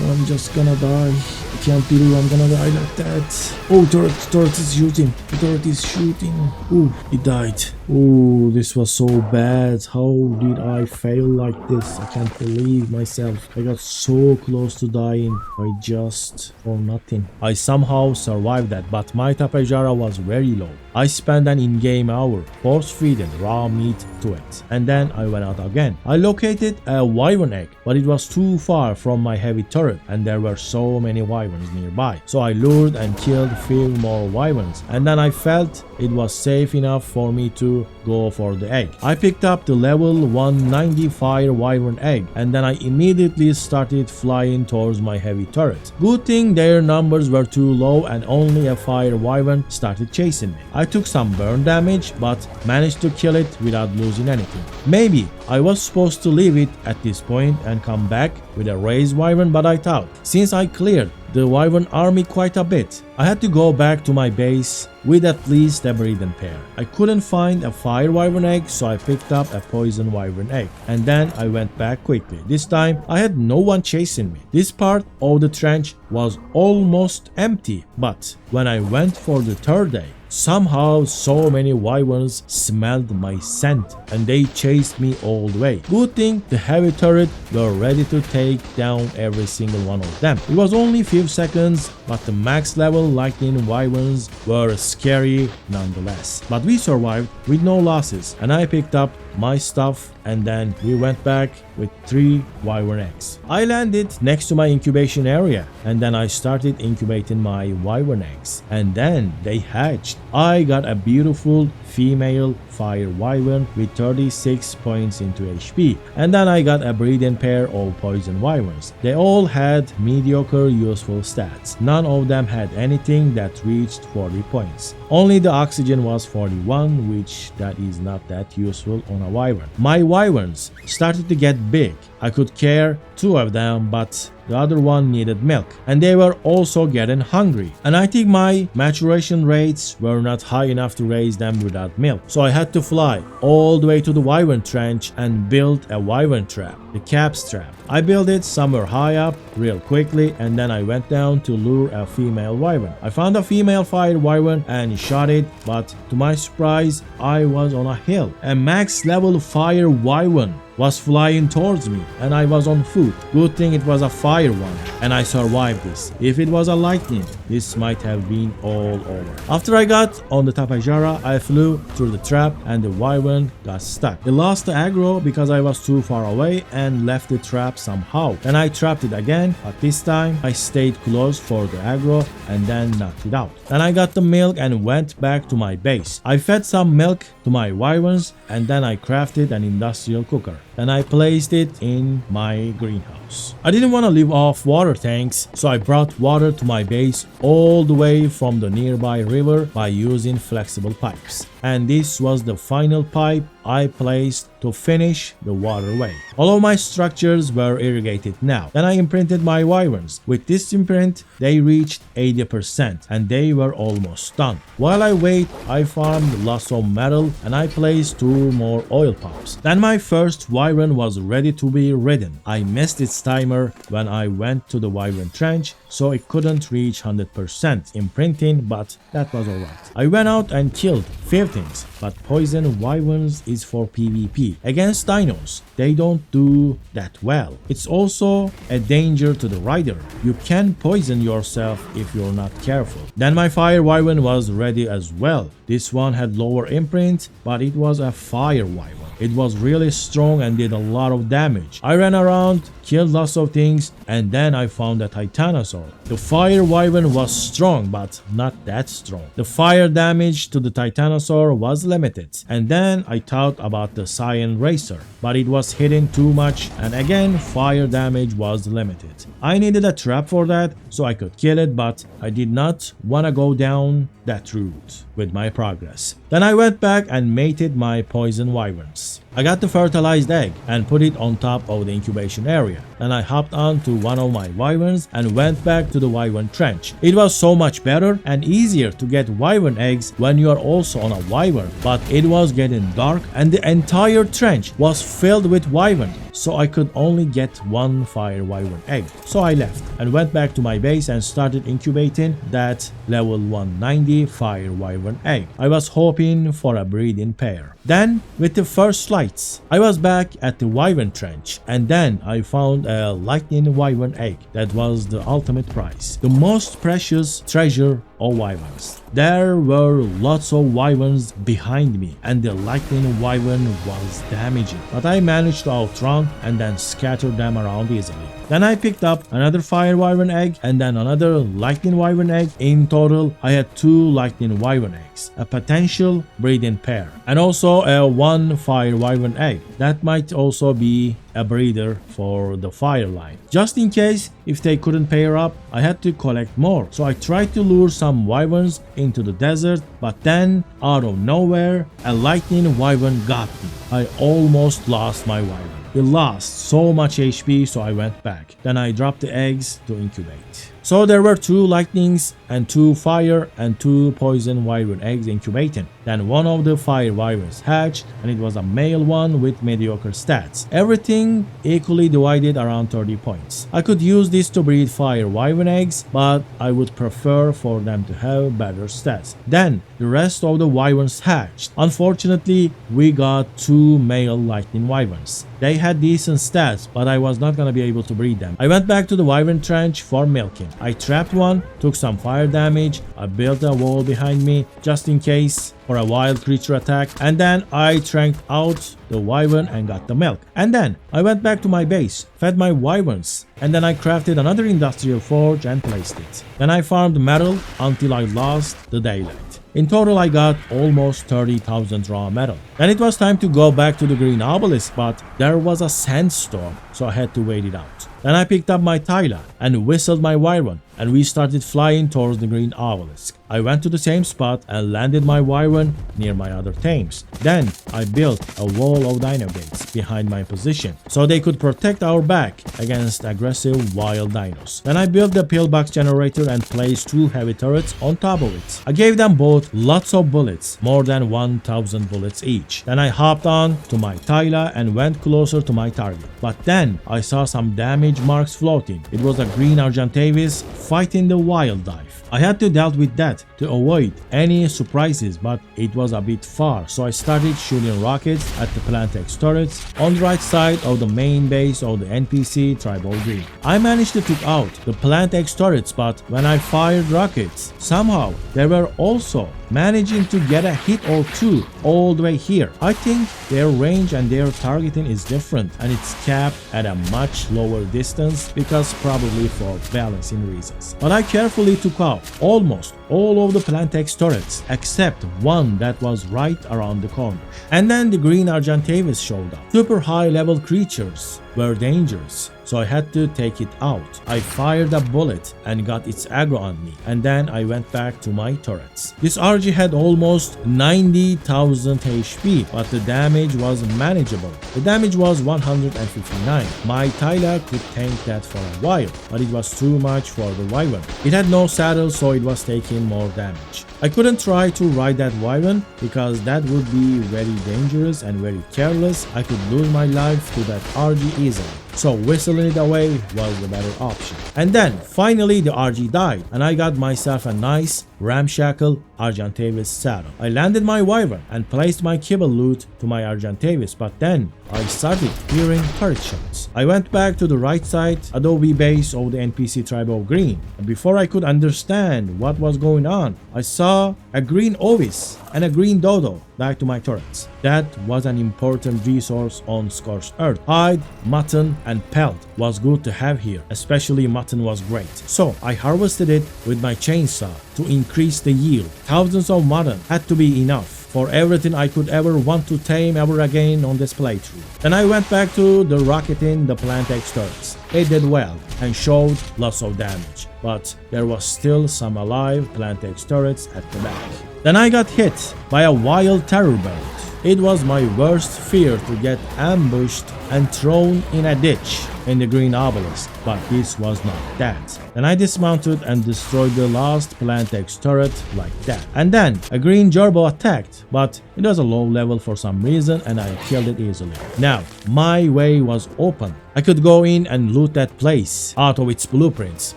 I'm just gonna die. I can't believe I'm gonna die like that. Oh, turret is shooting. The turret is shooting. Ooh, it died. Oh, this was so bad. How did I fail like this? I can't believe myself. I got so close to dying by just for nothing. I somehow survived that, but my tapejara was very low. I spent an in-game hour force-feeding raw meat to it, and then I went out again. I located a wyvern egg, but it was too far from my heavy turret, and there were so many wyverns nearby. So I lured and killed 5 more wyverns, and then I felt it was safe enough for me to go for the egg. I picked up the level 190 fire wyvern egg, and then I immediately started flying towards my heavy turret. Good thing their numbers were too low and only a fire wyvern started chasing me. I took some burn damage but managed to kill it without losing anything. Maybe I was supposed to leave it at this point and come back with a raised wyvern, but I thought since I cleared the wyvern army quite a bit, I had to go back to my base with at least a breeding pair. I couldn't find a fire wyvern egg, so I picked up a poison wyvern egg, and then I went back quickly. This time I had no one chasing me. This part of the trench was almost empty, but when I went for the third egg, somehow so many wyverns smelled my scent and they chased me all the way. Good thing the heavy turret were ready to take down every single one of them. It was only few seconds, but the max level lightning wyverns were scary nonetheless. But we survived with no losses, and I picked up my stuff and then we went back with 3 wyvern eggs. I landed next to my incubation area and then I started incubating my wyvern eggs, and then they hatched. I got a beautiful female fire wyvern with 36 points into HP, and then I got a breeding pair of poison wyverns. They all had mediocre useful stats. None of them had anything that reached 40 points. Only the oxygen was 41, which that is not that useful on a wyvern. My wyverns started to get big. I could care 2 of them, but the other one needed milk, and they were also getting hungry, and I think my maturation rates were not high enough to raise them without milk, so I had to fly all the way to the wyvern trench and build a wyvern trap, the caps trap. I built it somewhere high up real quickly, and then I went down to lure a female wyvern. I found a female fire wyvern and shot it, but to my surprise I was on a hill. A max level fire wyvern was flying towards me and I was on foot. Good thing it was a fire one and I survived this. If it was a lightning, this might have been all over. After I got on the tapejara, I flew through the trap and the wyvern got stuck. It lost the aggro because I was too far away and left the trap somehow. Then I trapped it again, but this time I stayed close for the aggro and then knocked it out. Then I got the milk and went back to my base. I fed some milk to my wyverns and then I crafted an industrial cooker. Then I placed it in my greenhouse. I didn't want to live off water tanks, so I brought water to my base all the way from the nearby river by using flexible pipes. And this was the final pipe I placed to finish the waterway. All of my structures were irrigated now. Then I imprinted my wyverns. With this imprint, they reached 80% and they were almost done. While I wait, I farmed lots of metal and I placed 2 more oil pumps. Then my first wyvern was ready to be ridden. I missed its timer when I went to the wyvern trench, so it couldn't reach 100% imprinting, but that was alright. I went out and killed 5 things, but poison wyverns is for PvP. Against dinos, they don't do that well. It's also a danger to the rider. You can poison yourself if you're not careful. Then my fire wyvern was ready as well. This one had lower imprint, but it was a fire wyvern. It was really strong and did a lot of damage. I ran around, killed lots of things, and then I found a titanosaur. The fire wyvern was strong, but not that strong. The fire damage to the titanosaur was limited, and then I thought about the cyan racer, but it was hitting too much, and again fire damage was limited. I needed a trap for that so I could kill it, but I did not want to go down that route with my progress. Then I went back and mated my poison wyverns. I got the fertilized egg and put it on top of the incubation area. Then I hopped onto one of my wyverns and went back to the wyvern trench. It was so much better and easier to get wyvern eggs when you are also on a wyvern, but it was getting dark and the entire trench was filled with wyvern, so I could only get one fire wyvern egg. So I left and went back to my base and started incubating that level 190 fire wyvern egg. I was hoping for a breeding pair. Then, with the first lights, I was back at the wyvern trench, and then I found a lightning wyvern egg that was the ultimate prize, the most precious treasure of wyverns. There were lots of wyverns behind me, and the lightning wyvern was damaging, but I managed to outrun and then scatter them around easily. Then I picked up another fire wyvern egg and then another lightning wyvern egg. In total, I had 2 lightning wyvern eggs, a potential breeding pair, and also a 1 fire wyvern egg. That might also be a breeder for the fire line. Just in case if they couldn't pair up, I had to collect more. So I tried to lure some wyverns into the desert, but then out of nowhere, a lightning wyvern got me. I almost lost my wyvern. He lost so much HP, so I went back. Then I dropped the eggs to incubate. So there were 2 lightnings and 2 fire and 2 poison wyvern eggs incubating. Then one of the fire wyverns hatched, and it was a male one with mediocre stats. Everything equally divided around 30 points. I could use this to breed fire wyvern eggs, but I would prefer for them to have better stats. Then the rest of the wyverns hatched. Unfortunately, we got 2 male lightning wyverns. They had decent stats, but I was not gonna be able to breed them. I went back to the wyvern trench for milking. I trapped one, took some fire damage, I built a wall behind me just in case for a wild creature attack, and then I tranked out the wyvern and got the milk. And then I went back to my base, fed my wyverns, and then I crafted another industrial forge and placed it. Then I farmed metal until I lost the daylight. In total, I got almost 30,000 raw metal. Then it was time to go back to the green obelisk, but there was a sandstorm, so I had to wait it out. Then I picked up my Tyla and whistled my wyvern, and we started flying towards the green obelisk. I went to the same spot and landed my wyvern near my other tames. Then I built a wall of dino gates behind my position so they could protect our back against aggressive wild dinos. Then I built the pillbox generator and placed 2 heavy turrets on top of it. I gave them both lots of bullets, more than 1,000 bullets each. Then I hopped on to my Tyla and went closer to my target. But then I saw some damage marks floating. It was a green Argentavis fighting the wild dive. I had to deal with that to avoid any surprises, but it was a bit far, so I started shooting rockets at the Plantex turrets on the right side of the main base of the NPC Tribal Green. I managed to take out the Plantex turrets, but when I fired rockets, somehow they were also managing to get a hit or 2 all the way here. I think their range and their targeting is different, and it's capped at a much lower distance because probably for balancing reasons. But I carefully took out almost all of the Plantex turrets except one that was right around the corner. And then the green Argentavis showed up. Super high level creatures were dangerous, so I had to take it out. I fired a bullet and got its aggro on me, and then I went back to my turrets. This RG had almost 90,000 HP, but the damage was manageable. The damage was 159. My Tyla could tank that for a while, but it was too much for the wyvern. It had no saddle, so it was taking more damage. I couldn't try to ride that wyvern because that would be very dangerous and very careless. I could lose my life to that RG easily. So whistling it away was the better option. And then finally the RG died, and I got myself a nice ramshackle Argentavis saddle. I landed my wyvern and placed my kibble loot to my Argentavis, but then I started hearing turret shots. I went back to the right side adobe base of the NPC tribe of green, and before I could understand what was going on, I saw a green ovis and a green dodo back to my turrets. That was an important resource on Scorched Earth. Hide, mutton and pelt was good to have here, especially mutton was great. So I harvested it with my chainsaw to increase the yield. Thousands of mutton had to be enough for everything I could ever want to tame ever again on this playthrough. Then I went back to the rocketing the plant X turrets. It did well and showed lots of damage, but there was still some alive plant X turrets at the back. Then I got hit by a wild terror bird. It was my worst fear to get ambushed and thrown in a ditch in the green obelisk, but this was not that. Then I dismounted and destroyed the last plant X turret like that. And then a green gerbil attacked, but it was a low level for some reason and I killed it easily. Now, my way was open. I could go in and loot that place out of its blueprints,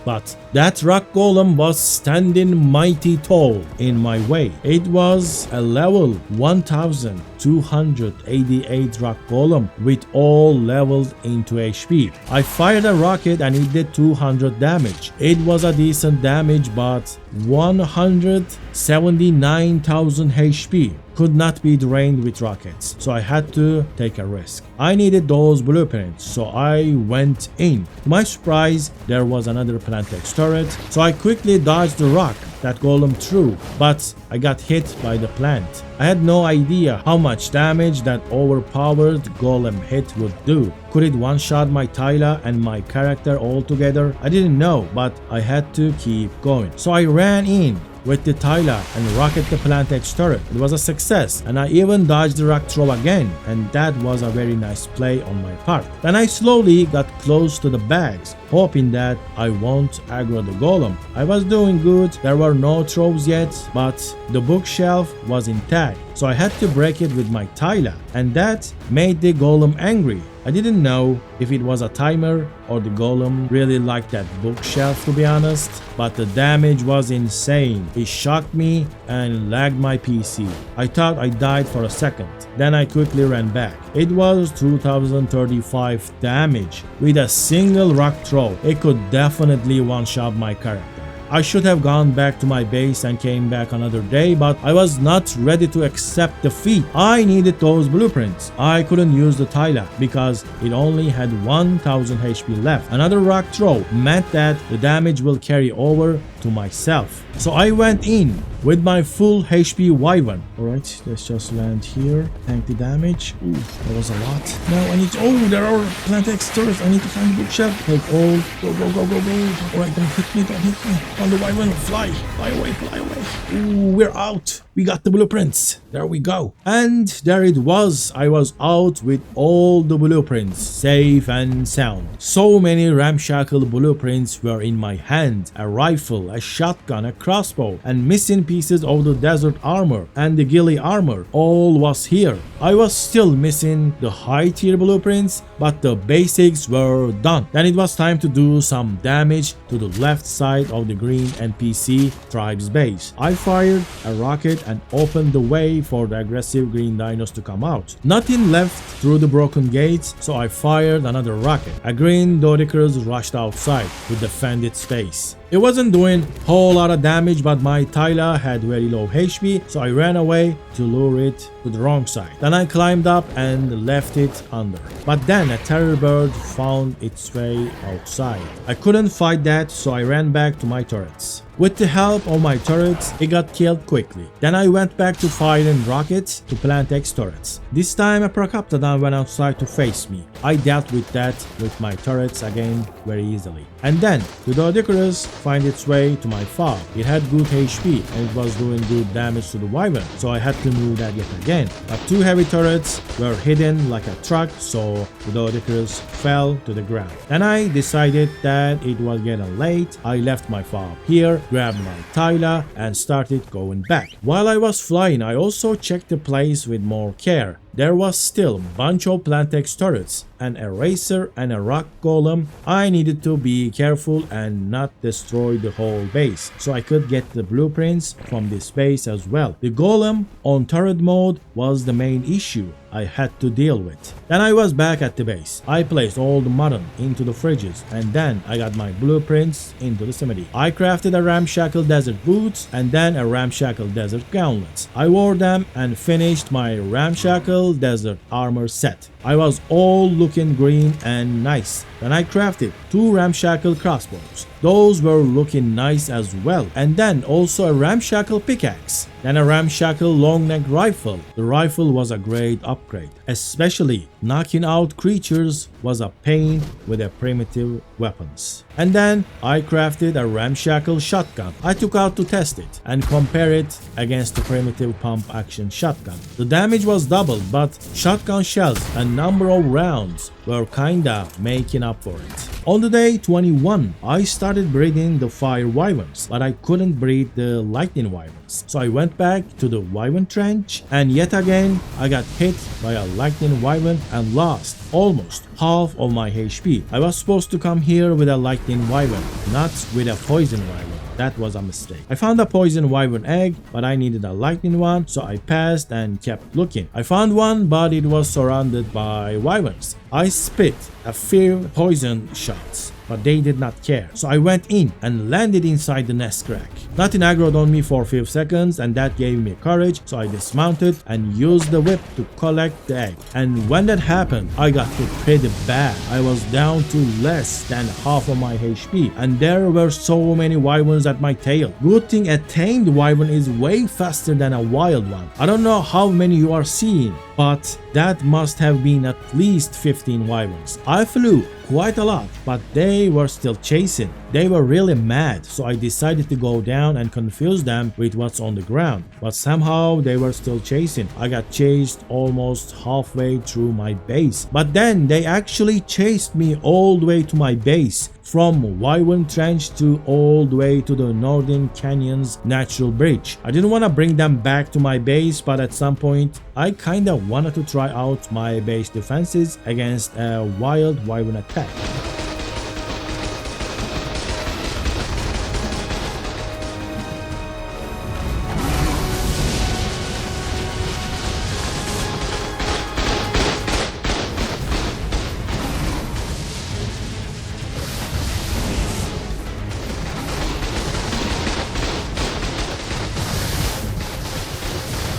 but that rock golem was standing mighty tall in my way. It was a level 1288 rock golem with all leveled into HP. I fired a rocket and it did 200 damage. It was a decent damage, but 179,000 HP could not be drained with rockets, so I had to take a risk. I needed those blueprints, so I went in. To my surprise, there was another plant X turret, so I quickly dodged the rock that golem threw, but I got hit by the plant. I had no idea how much damage that overpowered golem hit would do. Could it one-shot my Tyla and my character all together? I didn't know, but I had to keep going. So I ran in with the Tyla and rocket the plant X turret. It was a success, and I even dodged the rock throw again, and that was a very nice play on my part. Then I slowly got close to the bags, hoping that I won't aggro the golem. I was doing good, there were no throws yet, but the bookshelf was intact, so I had to break it with my Tyla, and that made the golem angry. I didn't know if it was a timer or the golem really liked that bookshelf, to be honest, but the damage was insane. It shocked me and lagged my PC. I thought I died for a second, then I quickly ran back. It was 2035 damage with a single rock throw. It could definitely one-shot my character. I should have gone back to my base and came back another day, but I was not ready to accept defeat. I needed those blueprints. I couldn't use the Tyla because it only had 1000 HP left. Another rock throw meant that the damage will carry over to myself. So I went in with my full HP wyvern. Alright, let's just land here. Tank the damage. Ooh, that was a lot. Now I need to... Oh, there are plant X turrets. I need to find the bookshelf. Take all. Go, go, go, go, go. Alright, don't hit me, don't hit me. On the wyvern, fly. Fly away, fly away. Ooh, we're out. We got the blueprints. There we go. And there it was. I was out with all the blueprints, safe and sound. So many ramshackle blueprints were in my hand. A rifle, a shotgun, a crossbow, and missing pieces of the desert armor and the ghillie armor. All was here. I was still missing the high tier blueprints, but the basics were done. Then it was time to do some damage to the left side of the green NPC Tribes base. I fired a rocket and opened the way for the aggressive green dinos to come out. Nothing left through the broken gates, so I fired another rocket. A green Dodicus rushed outside to defend its space. It wasn't doing a whole lot of damage, but my Tyla had very low HP, so I ran away to lure it to the wrong side. Then I climbed up and left it under. But then a terror bird found its way outside. I couldn't fight that, so I ran back to my turrets. With the help of my turrets, it got killed quickly. Then I went back to firing rockets to plant X turrets. This time a Procoptodon went outside to face me. I dealt with that with my turrets again very easily. And then the Dodicus find its way to my fob. It had good HP and it was doing good damage to the wyvern, so I had to move that yet again. But two heavy turrets were hidden like a truck, so the Dodicus fell to the ground. Then I decided that it was getting late. I left my fob here, grabbed my Tyla and started going back. While I was flying, I also checked the place with more care. there was still a bunch of Plantex turrets, an eraser and a rock golem. I needed to be careful and not destroy the whole base, so I could get the blueprints from this base as well. The golem on turret mode was the main issue I had to deal with. Then I was back at the base. I placed all the mutton into the fridges, and then I got my blueprints into the smithy. I crafted a ramshackle desert boots and then a ramshackle desert gauntlets. I wore them and finished my ramshackle desert armor set. I was all looking green and nice. Then I crafted 2 ramshackle crossbows. Those were looking nice as well. And then also a ramshackle pickaxe. Then a ramshackle long neck rifle. The rifle was a great upgrade. Especially knocking out creatures was a pain with the primitive weapons. And then I crafted a ramshackle shotgun. I took out to test it and compare it against the primitive pump action shotgun. The damage was doubled, but shotgun shells and number of rounds were kinda making up for it. On the day 21, I started breeding the fire wyverns, but I couldn't breed the lightning wyverns. So I went back to the wyvern trench, and yet again I got hit by a lightning wyvern and lost almost half of my HP. I was supposed to come here with a lightning wyvern, not with a poison wyvern. That was a mistake. I found a poison wyvern egg, but I needed a lightning one, so I passed and kept looking. I found one, but it was surrounded by wyverns. I spit a few poison shots, but they did not care. So I went in and landed inside the nest crack. Nothing aggroed on me for a few seconds, and that gave me courage, so I dismounted and used the whip to collect the egg. And when that happened, I got hit pretty bad. I was down to less than half of my HP, and there were so many wyverns at my tail. Good thing a tamed wyvern is way faster than a wild one. I don't know how many you are seeing, but that must have been at least 15 wyverns. I flew quite a lot, but they were still chasing. They were really mad, so I decided to go down and confuse them with what's on the ground. But somehow they were still chasing. I got chased almost halfway through my base. But then they actually chased me all the way to my base, from Wyvern Trench to all the way to the Northern Canyon's natural bridge. I didn't want to bring them back to my base, but at some point I kinda wanted to try out my base defenses against a wild wyvern attack.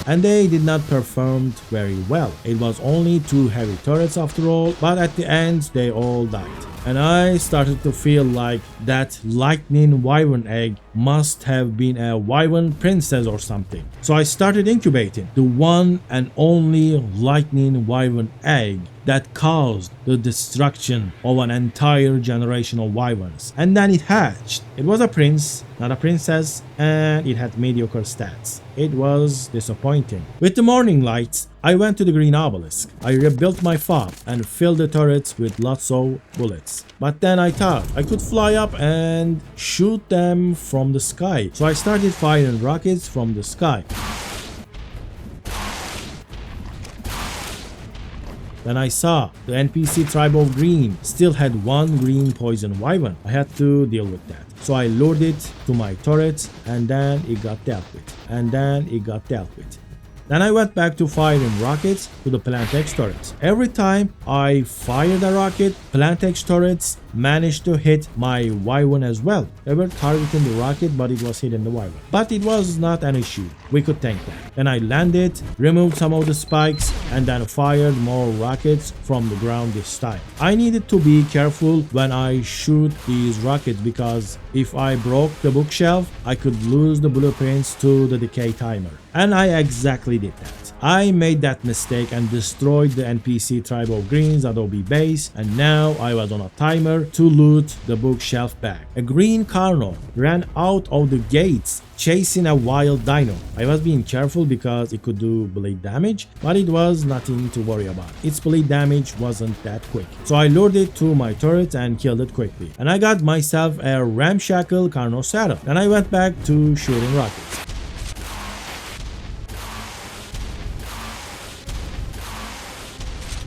And they did not perform very well. It was only 2 heavy turrets after all, but at the end they all died. And I started to feel like that lightning wyvern egg must have been a wyvern princess or something. So I started incubating the one and only lightning wyvern egg that caused the destruction of an entire generation of wyverns. And then it hatched. It was a prince, not a princess, and it had mediocre stats. It was disappointing. With the morning lights, I went to the green obelisk. I rebuilt my fob and filled the turrets with lots of bullets. But then I thought I could fly up and shoot them from the sky. So I started firing rockets from the sky. Then I saw the NPC Tribe of Green still had 1 green poison wyvern. I had to deal with that. So I lured it to my turrets, and then it got dealt with. Then I went back to firing rockets to the Plantex turrets. Every time I fired a rocket, Plantex turrets managed to hit my wyvern as well. They were targeting the rocket, but it was hitting the wyvern. But it was not an issue. We could tank that. Then I landed, removed some of the spikes, and then fired more rockets from the ground this time. I needed to be careful when I shoot these rockets, because if I broke the bookshelf, I could lose the blueprints to the decay timer. And I exactly did that. I made that mistake and destroyed the NPC Tribe of Green's Adobe base, and now I was on a timer to loot the bookshelf back. A green Carno ran out of the gates chasing a wild Dino. I was being careful because it could do bleed damage, but it was nothing to worry about. Its bleed damage wasn't that quick. So I lured it to my turret and killed it quickly. And I got myself a ramshackle Carno saddle. Then I went back to shooting rockets.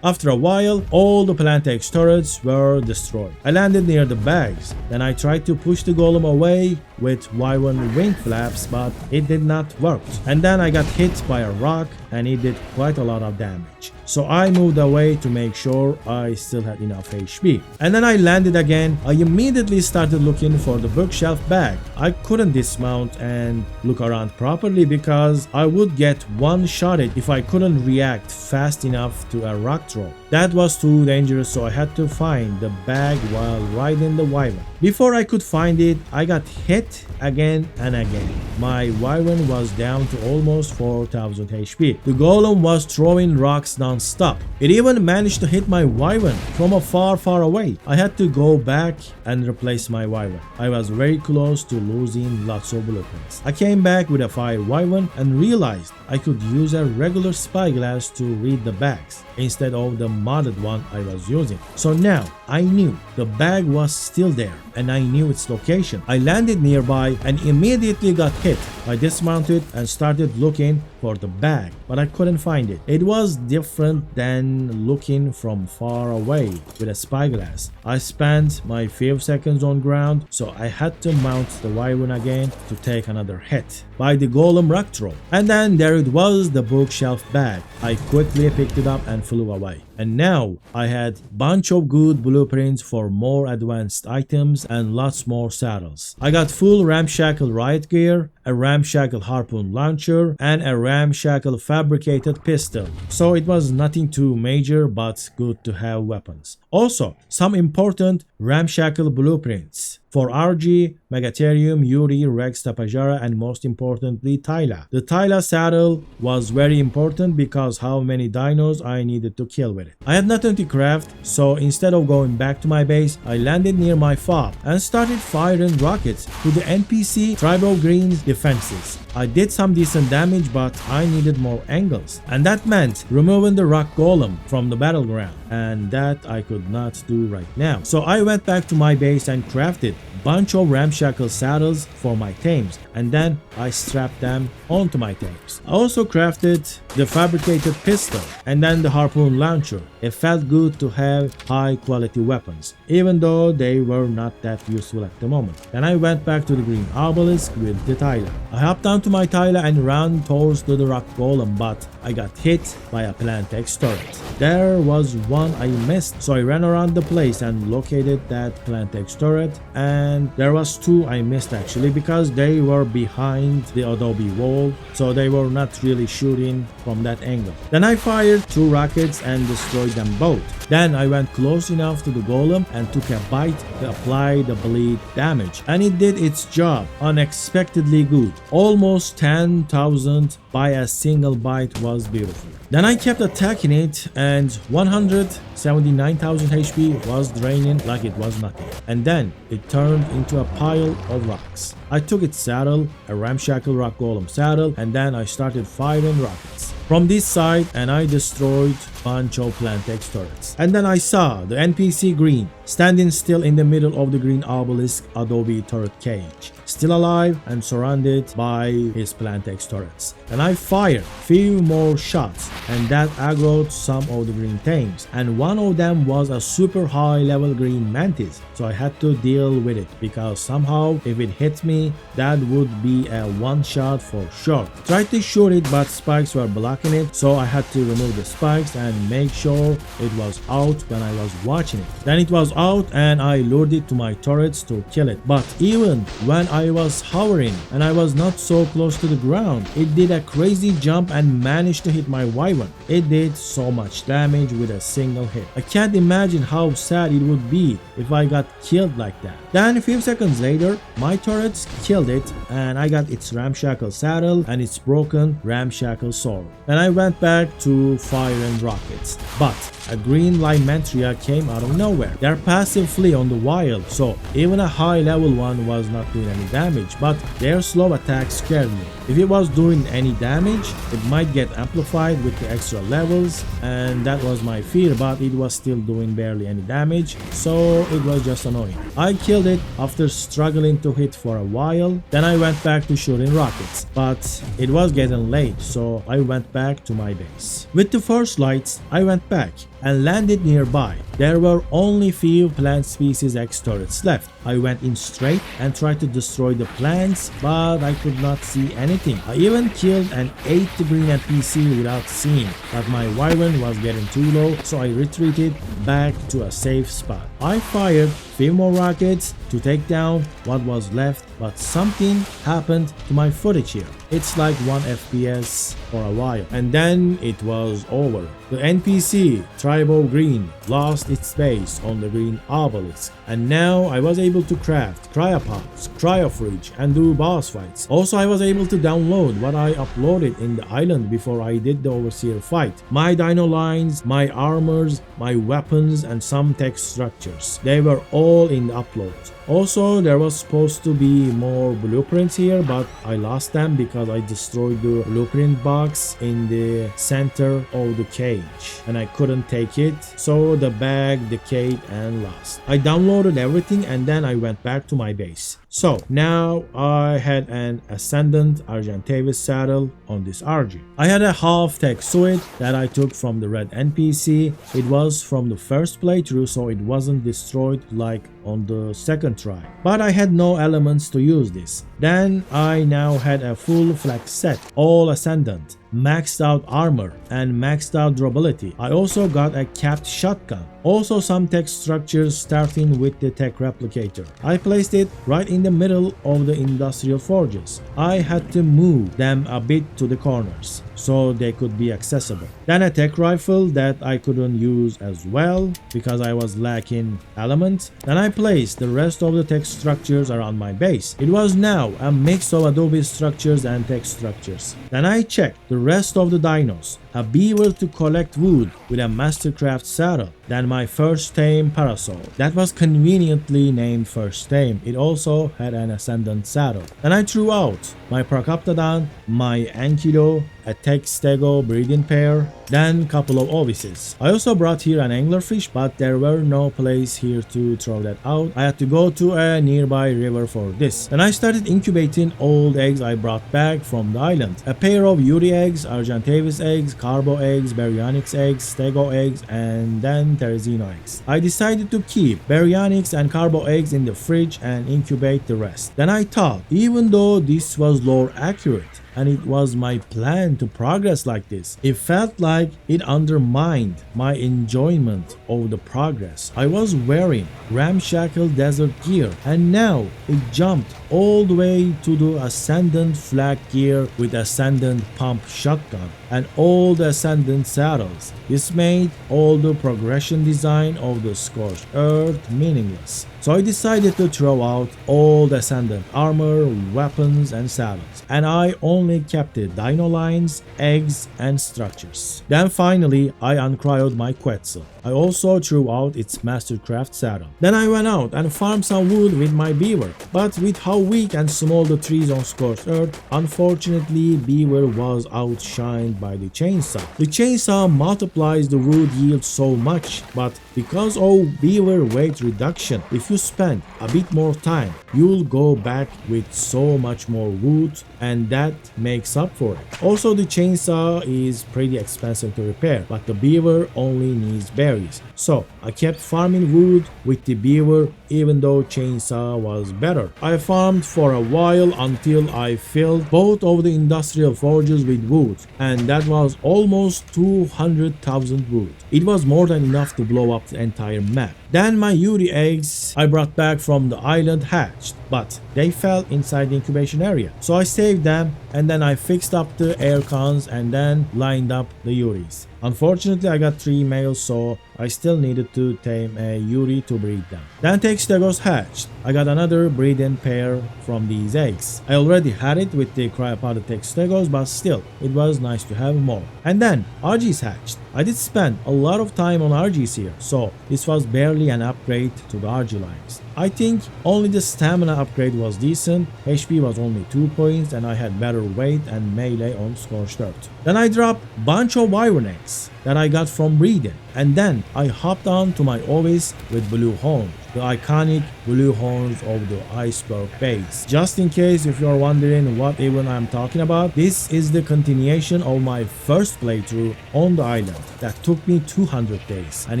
After a while, all the plant X turrets were destroyed. I landed near the bags. Then I tried to push the golem away with wyvern wing flaps, but it did not work. And then I got hit by a rock and it did quite a lot of damage. So I moved away to make sure I still had enough HP. And then I landed again. I immediately started looking for the bookshelf bag. I couldn't dismount and look around properly because I would get one-shotted if I couldn't react fast enough to a rock throw. That was too dangerous, so I had to find the bag while riding the wyvern. Before I could find it, I got hit again and again. My wyvern was down to almost 4000 HP. The golem was throwing rocks non-stop. It even managed to hit my wyvern from a far away. I had to go back and replace my wyvern. I was very close to losing lots of blueprints. I came back with a fire wyvern and realized I could use a regular spyglass to read the bags instead of the modded one I was using. So now I knew the bag was still there and I knew its location. I landed nearby and immediately got hit. I dismounted and started looking for the bag, but I couldn't find it. It was different than looking from far away with a spyglass. I spent my few seconds on ground, so I had to mount the wyvern again to take another hit by the golem rock throw. And then there it was, the bookshelf bag. I quickly picked it up and flew away. And now I had bunch of good blueprints for more advanced items and lots more saddles. I got full ramshackle riot gear, a ramshackle harpoon launcher, and a ramshackle fabricated pistol. So it was nothing too major, but good to have weapons. Also, some important ramshackle blueprints for RG, Megatherium, Yuri, Rex, Tapajara, and most importantly, Tyla. The Tyla saddle was very important because how many dinos I needed to kill with it. I had nothing to craft, so instead of going back to my base, I landed near my fob and started firing rockets to the NPC Tribal Green's defenses. I did some decent damage, but I needed more angles, and that meant removing the rock golem from the battleground, and that I could not do right now. So I went back to my base and crafted a bunch of ramshackle saddles for my tames, and then I strapped them onto my tames. I also crafted the fabricated pistol and then the harpoon launcher. It felt good to have high quality weapons, even though they were not that useful at the moment. Then I went back to the green obelisk with the Tyla. I hopped onto my Tyla and ran towards the rock golem, but I got hit by a plant X turret. There was one I missed, so I ran around the place and located that plant X turret, and there was two I missed actually because they were behind the adobe wall, so they were not really shooting from that angle. Then I fired two rockets and destroyed them both. Then I went close enough to the golem and took a bite to apply the bleed damage, and it did its job unexpectedly good. Almost 10,000 by a single bite was beautiful. Then I kept attacking it and 179,000 HP was draining like it was nothing. And then it turned into a pile of rocks. I took its saddle, a ramshackle rock golem saddle, and then I started firing rockets from this side, and I destroyed a bunch of plant X turrets. And then I saw the NPC green standing still in the middle of the green obelisk adobe turret cage, still alive and surrounded by his plant X turrets. And I fired few more shots, and that aggroed some of the green tames, and one of them was a super high level green mantis, so I had to deal with it because somehow if it hit me, that would be a one shot for sure. Tried to shoot it, but spikes were blocking it, so I had to remove the spikes and make sure it was out when I was watching it. Then it was out and I lured it to my turrets to kill it, but even when I was hovering and I was not so close to the ground, it did a crazy jump and managed to hit my wyvern. It did so much damage with a single hit. I can't imagine how sad it would be if I got killed like that. Then a few seconds later, my turrets killed it and I got its ramshackle saddle and its broken ramshackle sword. Then I went back to firing rockets, but a green Limentria came out of nowhere. They're passive flee on the wild, so even a high level one was not doing any damage, but their slow attack scared me. If it was doing any damage, it might get amplified with the extra levels, and that was my fear, but it was still doing barely any damage, so it was just annoying. I killed it after struggling to hit for a while. Then I went back to shooting rockets, but it was getting late, so I went back to my base. With the first lights, I went back and landed nearby. There were only few plant species X turrets left. I went in straight and tried to destroy the plants, but I could not see anything. I even killed and ate the green NPC without seeing, but my wyvern was getting too low, so I retreated back to a safe spot. I fired few more rockets to take down what was left, but something happened to my footage here. It's like 1 FPS for a while, and then it was over. The NPC Tribe Green lost its base on the green obelisk, and now I was able to craft cryopods, cryofridge, and do boss fights. Also, I was able to download what I uploaded in the island before I did the overseer fight. My dino lines, my armors, my weapons, and some text structures. They were all in the upload. Also, there was supposed to be more blueprints here, but I lost them because I destroyed the blueprint box in the center of the cage and I couldn't take it, so the bag decayed and lost. I downloaded everything and then I went back to my base. So now I had an Ascendant Argentavis saddle on this RG. I had a half tech suit that I took from the red NPC. It was from the first playthrough, so it wasn't destroyed like on the second try. But I had no elements to use this. Then I now had a full flex set, all Ascendant, maxed out armor and maxed out durability. I also got a capped shotgun. Also some tech structures starting with the tech replicator. I placed it right in the middle of the industrial forges. I had to move them a bit to the corners so they could be accessible. Then a tech rifle that I couldn't use as well because I was lacking element. Then I placed the rest of the tech structures around my base. It was now a mix of adobe structures and tech structures. Then I checked the rest of the dinos. A beaver to collect wood with a mastercraft saddle. Then my first tame parasol that was conveniently named first tame. It also had an ascendant saddle. Then I threw out my Procoptodon, my Ankylo, a tech stego breeding pair, then couple of obelisks. I also brought here an anglerfish, but there were no place here to throw that out. I had to go to a nearby river for this. Then I started incubating old eggs I brought back from the island. A pair of Yuri eggs, Argentavis eggs, Carbo eggs, Baryonyx eggs, Stego eggs, and then Teresino eggs. I decided to keep Baryonyx and Carbo eggs in the fridge and incubate the rest. Then I thought, even though this was lore accurate, and it was my plan to progress like this, it felt like it undermined my enjoyment of the progress. I was wearing ramshackle desert gear and now it jumped all the way to the ascendant flag gear with ascendant pump shotgun and all the ascendant saddles. This made all the progression design of the Scorched Earth meaningless. So I decided to throw out all the ascendant armor, weapons and saddles, and I only kept the dino lines, eggs and structures. Then finally I uncryoed my Quetzal. I also threw out its mastercraft saddle. Then I went out and farmed some wood with my beaver, but with how weak and small the trees on Scorched Earth, unfortunately beaver was outshined by the chainsaw. The chainsaw multiplies the wood yield so much, but because of beaver weight reduction, if you spend a bit more time, you'll go back with so much more wood and that makes up for it. Also the chainsaw is pretty expensive to repair, but the beaver only needs berries. So I kept farming wood with the beaver even though chainsaw was better. I farmed for a while until I filled both of the industrial forges with wood, and that was almost 200,000 wood. It was more than enough to blow up the entire map. Then my Yuri eggs I brought back from the island hatched, but they fell inside the incubation area. So I saved them and then I fixed up the air cons and then lined up the Yuris. Unfortunately I got 3 males, so I still needed to tame a Yuri to breed them. Then tech stegos hatched. I got another breeding pair from these eggs. I already had it with the cryopod tech stegos, but still it was nice to have more. And then RGs hatched. I did spend a lot of time on RGs here, so this was barely an upgrade to the RG lines. I think only the stamina upgrade was decent, HP was only 2 points and I had better weight and melee on Scorched Earth. Then I dropped bunch of wyvern eggs that I got from breeding, and then I hopped on to my Ovis with blue horn. the iconic blue horns of the iceberg base. Just in case if you're wondering what even I'm talking about, this is the continuation of my first playthrough on the island that took me 200 days, and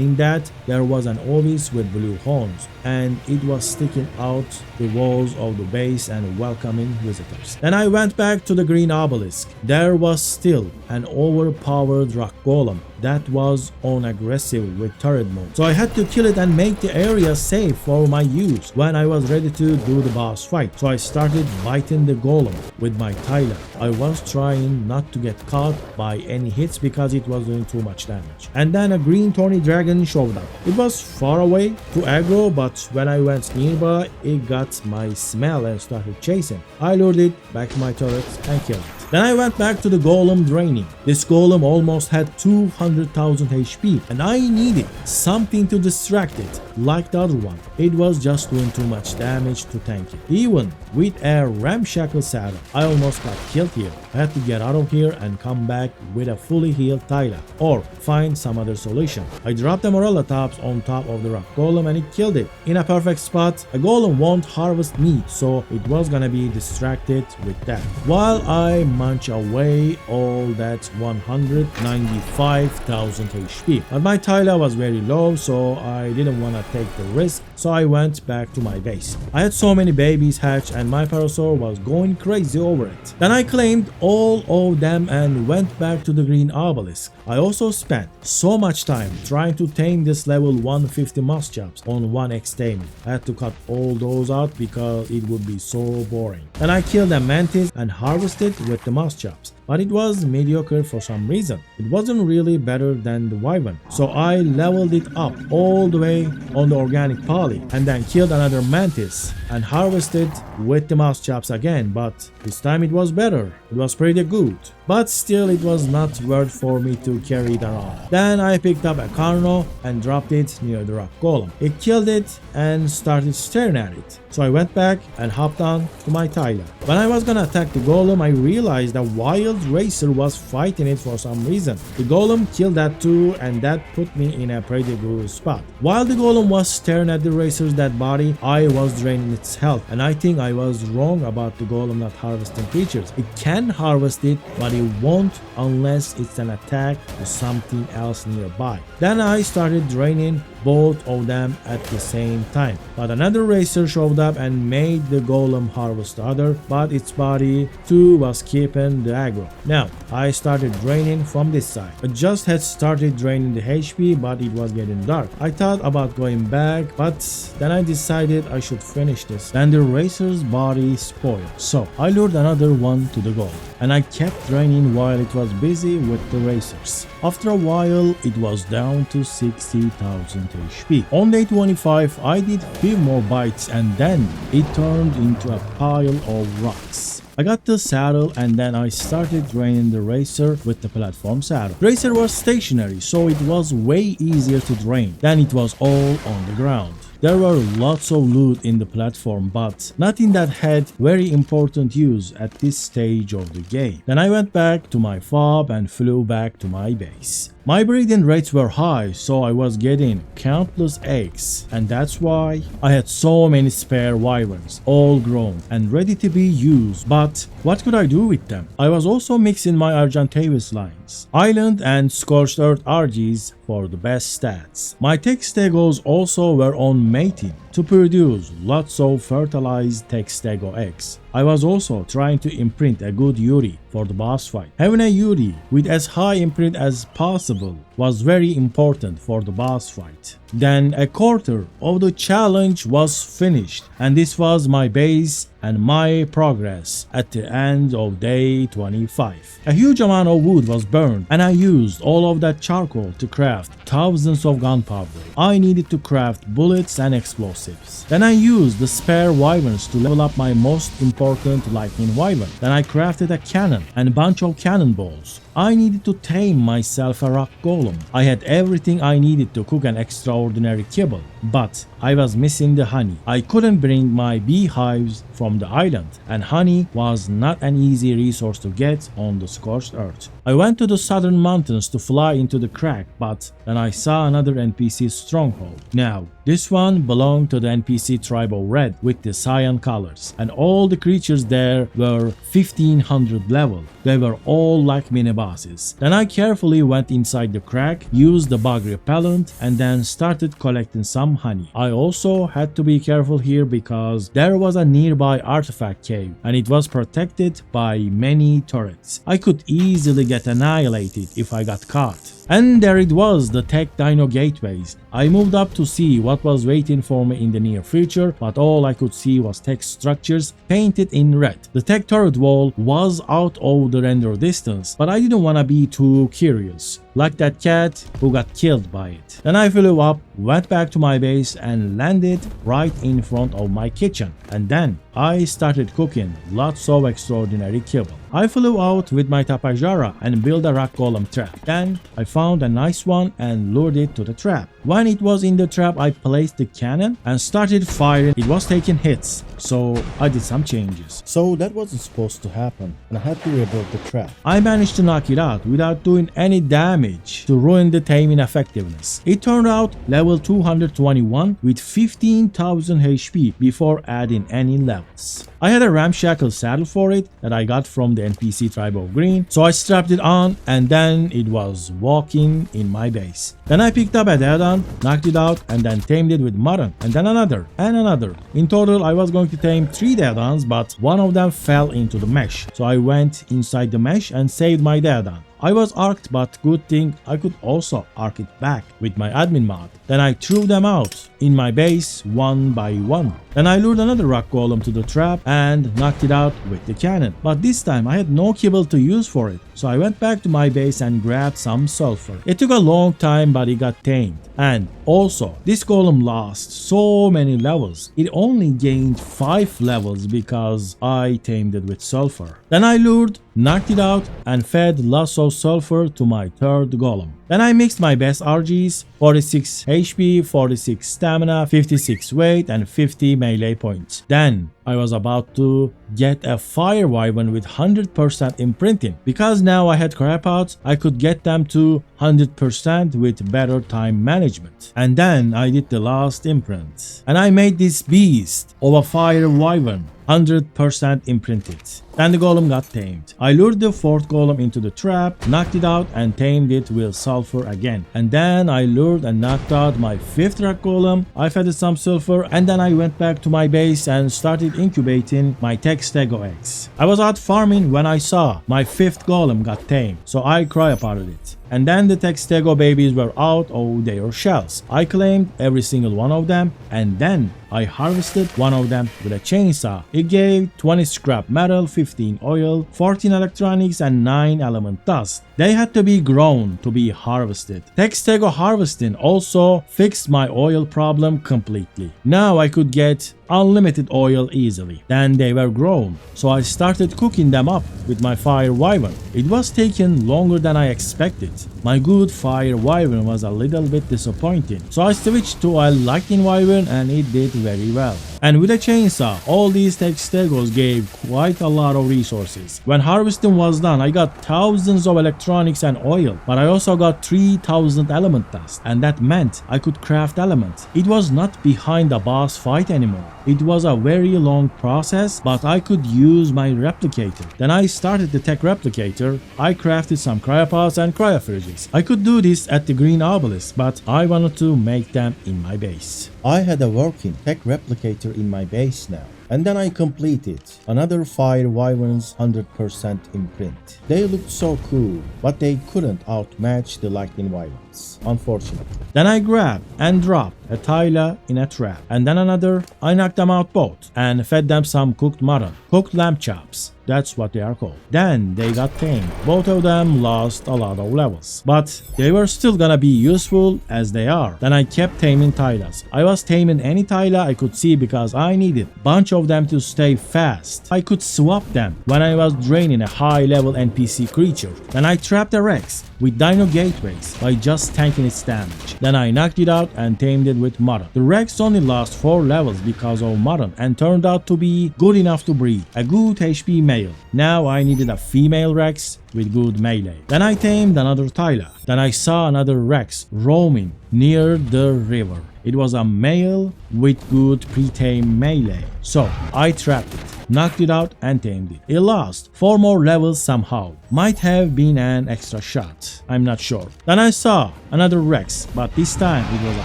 in that there was an obelisk with blue horns, and it was sticking out the walls of the base and welcoming visitors. Then I went back to the green obelisk. There was still an overpowered rock golem that was on aggressive with turret mode, so I had to kill it and make the area safe for my use when I was ready to do the boss fight. So I started biting the golem with my Tyler. I was trying not to get caught by any hits because it was doing too much damage. And then a green thorny dragon showed up. It was far away to aggro, but when I went nearby it got my smell and started chasing. I lured it back to my turrets and killed it. Then I went back to the golem draining. This golem almost had 200,000 HP and I needed something to distract it like the other one. It was just doing too much damage to tank it. Even with a ramshackle saddle, I almost got killed here. I had to get out of here and come back with a fully healed Tyla or find some other solution. I dropped the Morella tops on top of the rock golem and it killed it. In a perfect spot, a golem won't harvest meat, so it was gonna be distracted with that. While I munch away all that 195,000 HP. But my Tyla was very low, so I didn't want to take the risk, so I went back to my base. I had so many babies hatch and my parasaur was going crazy over it. Then I claimed all of them and went back to the green obelisk. I also spent so much time trying to tame this level 150 muschops on 1x taming. I had to cut all those out because it would be so boring. Then I killed a mantis and harvested with the muschops, but it was mediocre for some reason. It wasn't really better than the wyvern, so I leveled it up all the way on the organic poly and then killed another mantis and harvested with the muschops again, but this time it was better. It was pretty good, but still it was not worth for me to carry it around. Then I picked up a Carno and dropped it near the rock golem. It killed it and started staring at it, so I went back and hopped on to my Tyler. When I was gonna attack the golem, I realized that wild racer was fighting it for some reason. The golem killed that too, and that put me in a pretty good spot. While the golem was staring at the racer's dead body, I was draining its health, and I think I was wrong about the golem not harvesting creatures. It can harvest it, but it won't unless it's an attack to something else nearby. Then I started draining both of them at the same time, but another racer showed up and made the golem harvest the other, but its body too was keeping the aggro. Now I started draining from this side. I just had started draining the HP, but it was getting dark. I thought about going back, but then I decided I should finish this. Then the racer's body spoiled, so I lured another one to the golem and I kept draining while it was busy with the racers. After a while it was down to 60,000 HP. On day 25 I did 5 more bites and then it turned into a pile of rocks. I got the saddle and then I started draining the racer with the platform saddle. The racer was stationary, so it was way easier to drain than it was all on the ground. There were lots of loot in the platform, but nothing that had very important use at this stage of the game. Then I went back to my fob and flew back to my base. My breeding rates were high, so I was getting countless eggs, and that's why I had so many spare wyverns, all grown and ready to be used. But what could I do with them? I was also mixing my Argentavis lines, Island and Scorched Earth RGs for the best stats. My Textegos also were on mating to produce lots of fertilized Textego eggs. I was also trying to imprint a good Yuri for the boss fight. Having a Yuri with as high imprint as possible was very important for the boss fight. Then a quarter of the challenge was finished, and this was my base and my progress at the end of day 25. A huge amount of wood was burned, and I used all of that charcoal to craft thousands of gunpowder. I needed to craft bullets and explosives. Then I used the spare wyverns to level up my most important lightning wyvern. Then I crafted a cannon and a bunch of cannonballs. I needed to tame myself a rock golem. I had everything I needed to cook an extraordinary kibble, but I was missing the honey. I couldn't bring my beehives from the island, and honey was not an easy resource to get on the Scorched Earth. I went to the southern mountains to fly into the crack, but then I saw another NPC stronghold. Now, this one belonged to the NPC tribe of Red with the cyan colors, and all the creatures there were 1500 level. They were all like mini bosses. Then I carefully went inside the crack, used the bug repellent, and then started collecting some honey. I also had to be careful here because there was a nearby artifact cave, and it was protected by many turrets. I could easily get annihilated if I got caught. And there it was, the Tech Dino gateways. I moved up to see what was waiting for me in the near future, but all I could see was tech structures painted in red. The tech turret wall was out of the render distance, but I didn't want to be too curious, like that cat who got killed by it. Then I flew up, went back to my base and landed right in front of my kitchen. And then I started cooking lots of extraordinary kibble. I flew out with my tapajara and built a rock golem trap. Then I found a nice one and lured it to the trap. When it was in the trap, I placed the cannon and started firing. It was taking hits, so I did some changes. So that wasn't supposed to happen, and I had to rebuild the trap. I managed to knock it out without doing any damage to ruin the taming effectiveness. It turned out level 221 with 15,000 HP before adding any levels. I had a ramshackle saddle for it that I got from the NPC tribe of Green, so I strapped it on and then it was walking in my base. Then I picked up a dead on, knocked it out, and then tamed it with mutton, and then another, and another. In total, I was going to tame 3 dead-ons, but one of them fell into the mesh, so I went inside the mesh and saved my dead-on. I was arked, but good thing I could also arc it back with my admin mod. Then I threw them out in my base one by one. Then I lured another rock golem to the trap and knocked it out with the cannon. But this time I had no kibble to use for it, so I went back to my base and grabbed some sulfur. It took a long time, but it got tamed. And also, this golem lost so many levels. It only gained 5 levels because I tamed it with sulfur. Then I lured, knocked it out, and fed lots of sulfur to my third golem. Then I mixed my best RGs, 46 HP, 46 stamina, 56 weight, and 50 melee points. Then I was about to get a fire wyvern with 100% imprinting. Because now I had crapots, I could get them to 100% with better time management. And then I did the last imprint. And I made this beast of a fire wyvern, 100% imprinted. Then the golem got tamed. I lured the 4th golem into the trap, knocked it out, and tamed it with sulfur again. And then I lured and knocked out my 5th rock golem. I fed it some sulfur, and then I went back to my base and started incubating my tech stego eggs. I was out farming when I saw my 5th golem got tamed, so I cryopotted it. And then the tech stego babies were out of their shells. I claimed every single one of them, and then I harvested one of them with a chainsaw. It gave 20 scrap metal, 15 oil, 14 electronics, and 9 element dust. They had to be grown to be harvested. Tech stego harvesting also fixed my oil problem completely. Now I could get unlimited oil easily. Then they were grown, so I started cooking them up with my fire wyvern. It was taking longer than I expected. My good fire wyvern was a little bit disappointing, so I switched to a lightning wyvern and it did very well. And with a chainsaw, all these tech stegos gave quite a lot of resources. When harvesting was done, I got thousands of electronics and oil, but I also got 3000 element dust, and that meant I could craft elements. It was not behind a boss fight anymore. It was a very long process, but I could use my replicator. Then I started the tech replicator. I crafted some cryopods and cryofridges. I could do this at the green obelisk, but I wanted to make them in my base. I had a working tech replicator in my base now. And then I completed another fire wyvern's 100% imprint. They looked so cool, but they couldn't outmatch the lightning wyverns, unfortunately. Then I grabbed and dropped a Tyla in a trap, and then another. I knocked them out both and fed them some cooked mutton, cooked lamb chops, That's what they are called. Then they got tamed. Both of them lost a lot of levels, but they were still gonna be useful as they are. Then I kept taming Tylas. I was taming any Tyla I could see because I needed a bunch of them to stay fast. I could swap them when I was draining a high level NPC creature. Then I trapped a Rex with Dino gateways by just tanking its damage. Then I knocked it out and tamed it with Mutton. The Rex only lost 4 levels because of Mutton and turned out to be good enough to breed a good HP male. Now I needed a female Rex with good melee. Then I tamed another Tyla. Then I saw another Rex roaming near the river. It was a male with good pre-tame melee. So I trapped it, knocked it out and tamed it. It lost 4 more levels somehow. Might have been an extra shot, I'm not sure. Then I saw another Rex, but this time it was a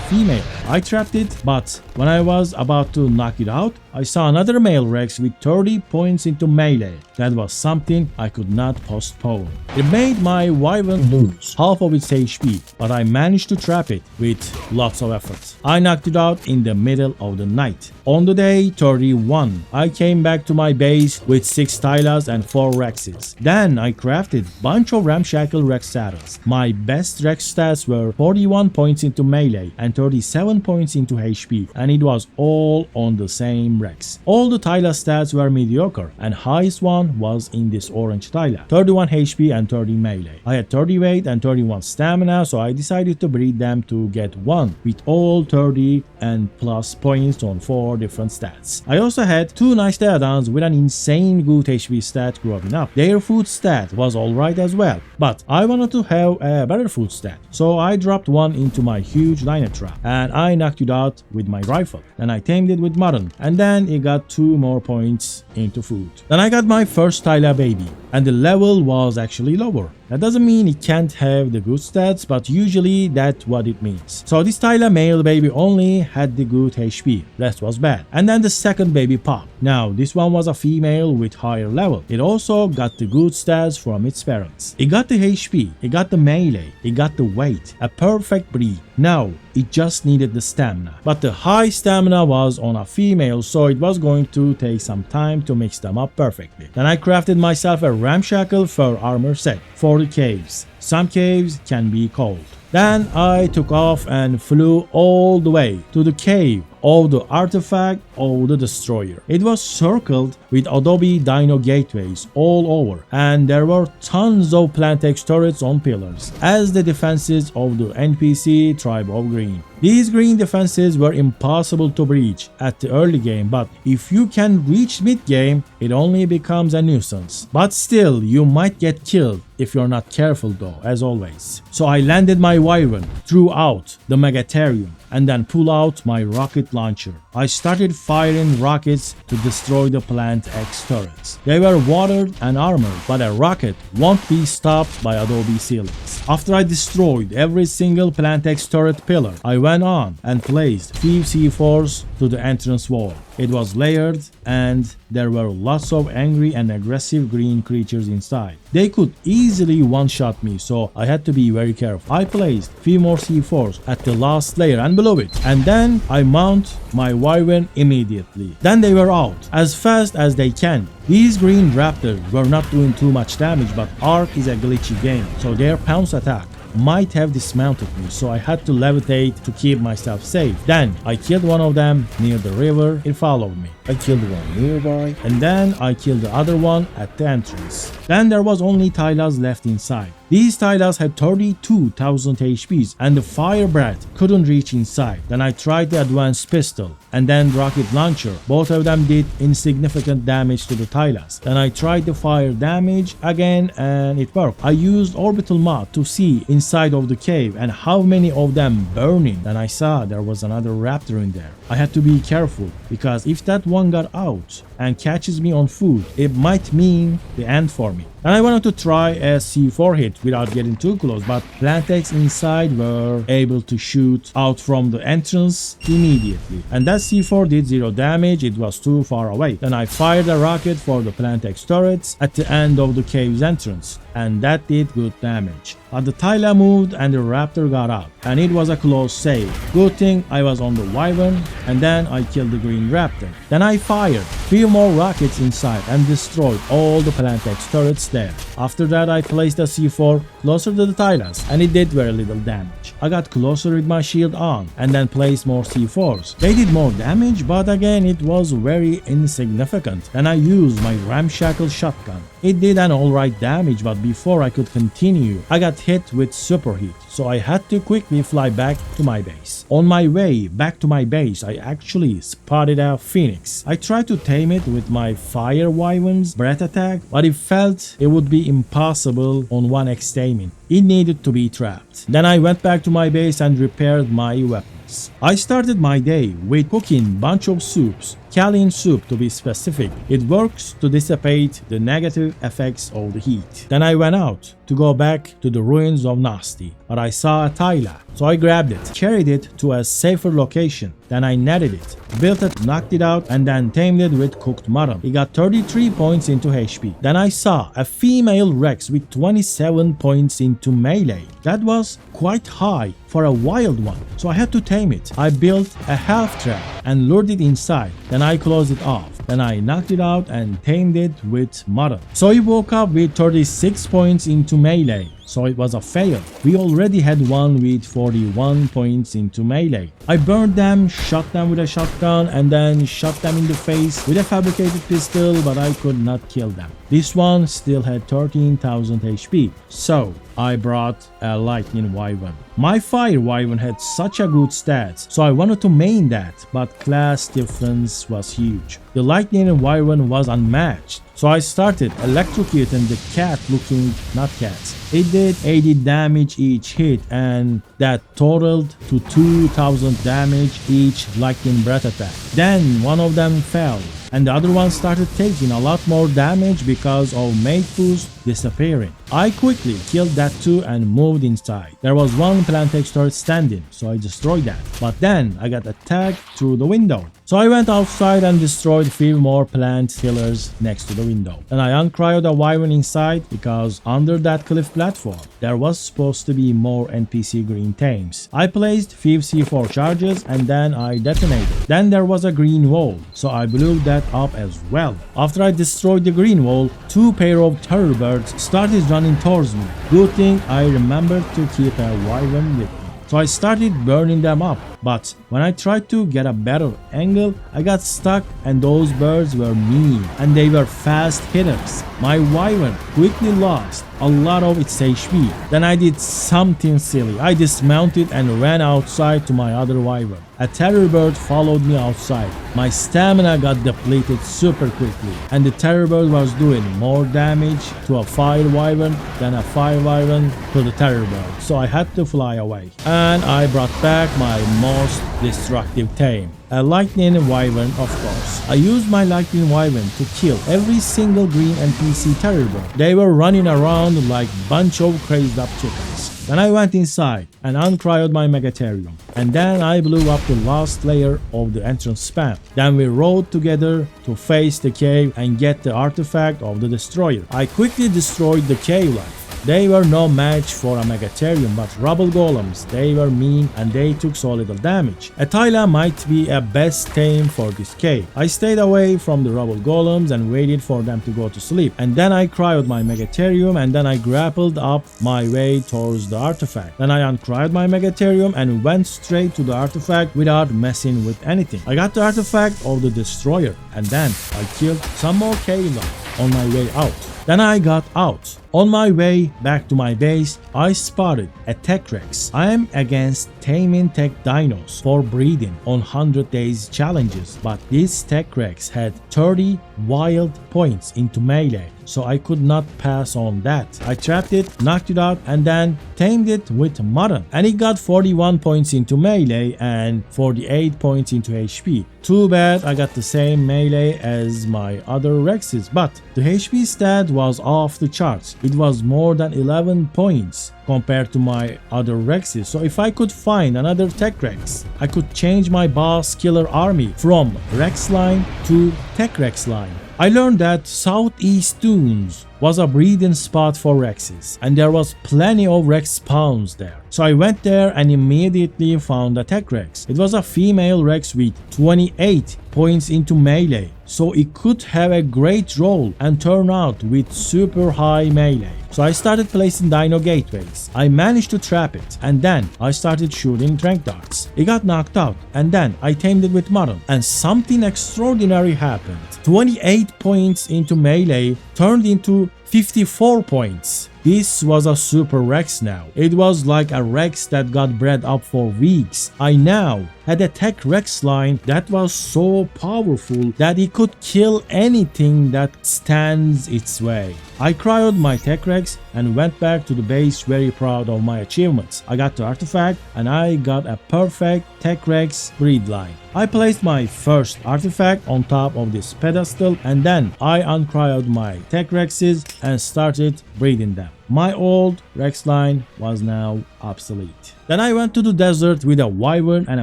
female. I trapped it, but when I was about to knock it out, I saw another male Rex with 30 points into melee. That was something I could not postpone. It made my wyvern lose half of its HP, but I managed to trap it with lots of effort. I knocked it out in the middle of the night. On the day 31, I came back to my base with 6 Tylas and 4 Rexes. Then I crafted bunch of ramshackle Rex saddles. My best Rex stats were 41 points into melee and 37 points into HP, and it was all on the same Rex. All the Tyla stats were mediocre, and highest one was in this orange Tyla, 31 HP and 30 melee. I had 30 weight and 31 stamina, so I decided to breed them to get one with all 30 and plus points on 4 different stats. I also had 2 nice add-ons with an insane good HP stat growing up. Their food stat was alright as well, but I wanted to have a better food stat, so I dropped one into my huge Dino trap and I knocked it out with my rifle. Then I tamed it with Mutton, and then it got 2 more points into food. Then I got my first Tyla baby, and the level was actually lower. That doesn't mean it can't have the good stats, but usually that's what it means. So this Tyla male baby only had the good HP, rest was bad. And then the second baby popped. Now this one was a female with higher level. It also got the good stats from its parents. It got the HP, it got the melee, it got the weight, a perfect breed. Now it just needed the stamina. But the high stamina was on a female, so it was going to take some time to mix them up perfectly. Then I crafted myself a ramshackle fur armor set for the caves. Some caves can be cold. Then I took off and flew all the way to the cave of the artifact of the destroyer. It was circled with adobe dino gateways all over, and there were tons of Plantex turrets on pillars as the defenses of the NPC tribe of green. These green defenses were impossible to breach at the early game, but if you can reach mid game, it only becomes a nuisance. But still, you might get killed if you're not careful though, as always. So I landed my wyvern, threw out the megatherium, and then pull out my rocket launcher. I started firing rockets to destroy the Plantex turrets. They were watered and armored, but a rocket won't be stopped by adobe ceilings. After I destroyed every single Plantex turret pillar, I went on and placed 5 C4s to the entrance wall. It was layered, and there were lots of angry and aggressive green creatures inside. They could easily one-shot me, so I had to be very careful. I placed 3 more C4s at the last layer and below it, and then I mount my wyvern immediately. Then they were out as fast as they can. These green raptors were not doing too much damage, but ARK is a glitchy game, so their pounce attack might have dismounted me, so I had to levitate to keep myself safe. Then I killed one of them near the river. It followed me. I killed one nearby, and then I killed the other one at the entrance. Then there was only Tylas left inside. These Tylas had 32,000 HPs, and the fire breath couldn't reach inside. Then I tried the advanced pistol and then rocket launcher. Both of them did insignificant damage to the Tylas. Then I tried the fire damage again and it worked. I used orbital mod to see inside of the cave and how many of them burning. Then I saw there was another raptor in there. I had to be careful because if that one got out and catches me on food, it might mean the end for me. And I wanted to try a C4 hit without getting too close, but Plantex inside were able to shoot out from the entrance immediately. And that C4 did 0 damage, it was too far away. Then I fired a rocket for the Plantex turrets at the end of the cave's entrance, and that did good damage. But the Tyla moved and the Raptor got out, and it was a close save. Good thing I was on the Wyvern, and then I killed the Green Raptor. Then I fired 3 more rockets inside and destroyed all the Plantex turrets there. After that I placed a C4 closer to the Tylas, and it did very little damage. I got closer with my shield on, and then placed more C4s. They did more damage, but again it was very insignificant. Then I used my ramshackle shotgun. It did an alright damage, but before I could continue, I got hit with superheat, so I had to quickly fly back to my base. On my way back to my base, I actually spotted a phoenix. I tried to tame it with my fire wyvern's breath attack, but it felt it would be impossible on 1x taming. It needed to be trapped. Then I went back to my base and repaired my weapons. I started my day with cooking bunch of soups, Callian soup to be specific. It works to dissipate the negative effects of the heat. Then I went out to go back to the ruins of Nasty, but I saw a Tyla, so I grabbed it, carried it to a safer location. Then I netted it, built it, knocked it out, and then tamed it with cooked mutton. It got 33 points into HP. Then I saw a female Rex with 27 points into melee. That was quite high for a wild one, so I had to tame it. I built a half trap and lured it inside. Then I closed it off. Then I knocked it out and tamed it with mutton. So he woke up with 36 points into melee. So it was a fail. We already had one with 41 points into melee. I burned them, shot them with a shotgun, and then shot them in the face with a fabricated pistol, but I could not kill them. This one still had 13,000 HP, so I brought a lightning wyvern. My fire wyvern had such a good stats, so I wanted to main that, but class difference was huge. The lightning wyvern was unmatched, so I started electrocuting the cat looking, not cats. It did 80 damage each hit, and that totaled to 2000 damage each lightning breath attack. Then one of them fell, and the other one started taking a lot more damage because of mate boost disappearing. I quickly killed that too and moved inside. There was one Plantex turret standing, so I destroyed that. But then I got attacked through the window. So I went outside and destroyed a few more plant killers next to the window. Then I uncryoed a wyvern inside because under that cliff platform there was supposed to be more NPC green tames. I placed 5 C4 charges and then I detonated. Then there was a green wall, so I blew that up as well. After I destroyed the green wall, 2 pair of terror birds started running towards me. Good thing I remembered to keep a wyvern with me. So I started burning them up, but when I tried to get a better angle, I got stuck and those birds were mean and they were fast hitters. My wyvern quickly lost a lot of its HP. Then I did something silly. I dismounted and ran outside to my other wyvern. A terror bird followed me outside. My stamina got depleted super quickly, and the terror bird was doing more damage to a fire wyvern than a fire wyvern to the terror bird, so I had to fly away. And I brought back my most destructive tame, a lightning wyvern, of course. I used my lightning wyvern to kill every single green NPC terror bird. They were running around like bunch of crazed up chickens. Then I went inside and uncryoed my Megatherium, and then I blew up the last layer of the entrance spam. Then we rode together to face the cave and get the artifact of the destroyer. I quickly destroyed the cave life. They were no match for a Megatherium, but rubble golems, they were mean and they took so little damage. A Tyla might be a best tame for this cave. I stayed away from the rubble golems and waited for them to go to sleep, and then I cryoed my Megatherium and then I grappled up my way towards the artifact. Then I uncryed my Megatherium and went straight to the artifact without messing with anything. I got the artifact of the destroyer and then I killed some more cave life on my way out. Then I got out. On my way back to my base, I spotted a Tech Rex. I am against taming tech dinos for breeding on 100 days challenges, but this Tech Rex had 30 wild points into melee, so I could not pass on that. I trapped it, knocked it out, and then tamed it with mutton, and it got 41 points into melee and 48 points into HP. Too bad I got the same melee as my other Rexes, but the HP stat was off the charts. It was more than 11 points compared to my other Rexes, so if I could find another Tech Rex, I could change my boss killer army from Rex line to Tech Rex line. I learned that Southeast Dunes was a breeding spot for Rexes, and there was plenty of Rex spawns there. So I went there and immediately found a tech Rex. It was a female Rex with 28 points into melee, so it could have a great role and turn out with super high melee. So I started placing Dino gateways. I managed to trap it, and then I started shooting trank darts. It got knocked out, and then I tamed it with Model, and something extraordinary happened. 28 points into melee turned into 54 points. This was a super Rex now. It was like a Rex that got bred up for weeks. I now had a tech Rex line that was so powerful that it could kill anything that stands its way. I cryoed my tech Rex and went back to the base very proud of my achievements. I got the artifact and I got a perfect tech Rex breed line. I placed my first artifact on top of this pedestal and then I uncryoed my tech Rexes and started breeding them. My old Rex line was now obsolete. Then I went to the desert with a wyvern and a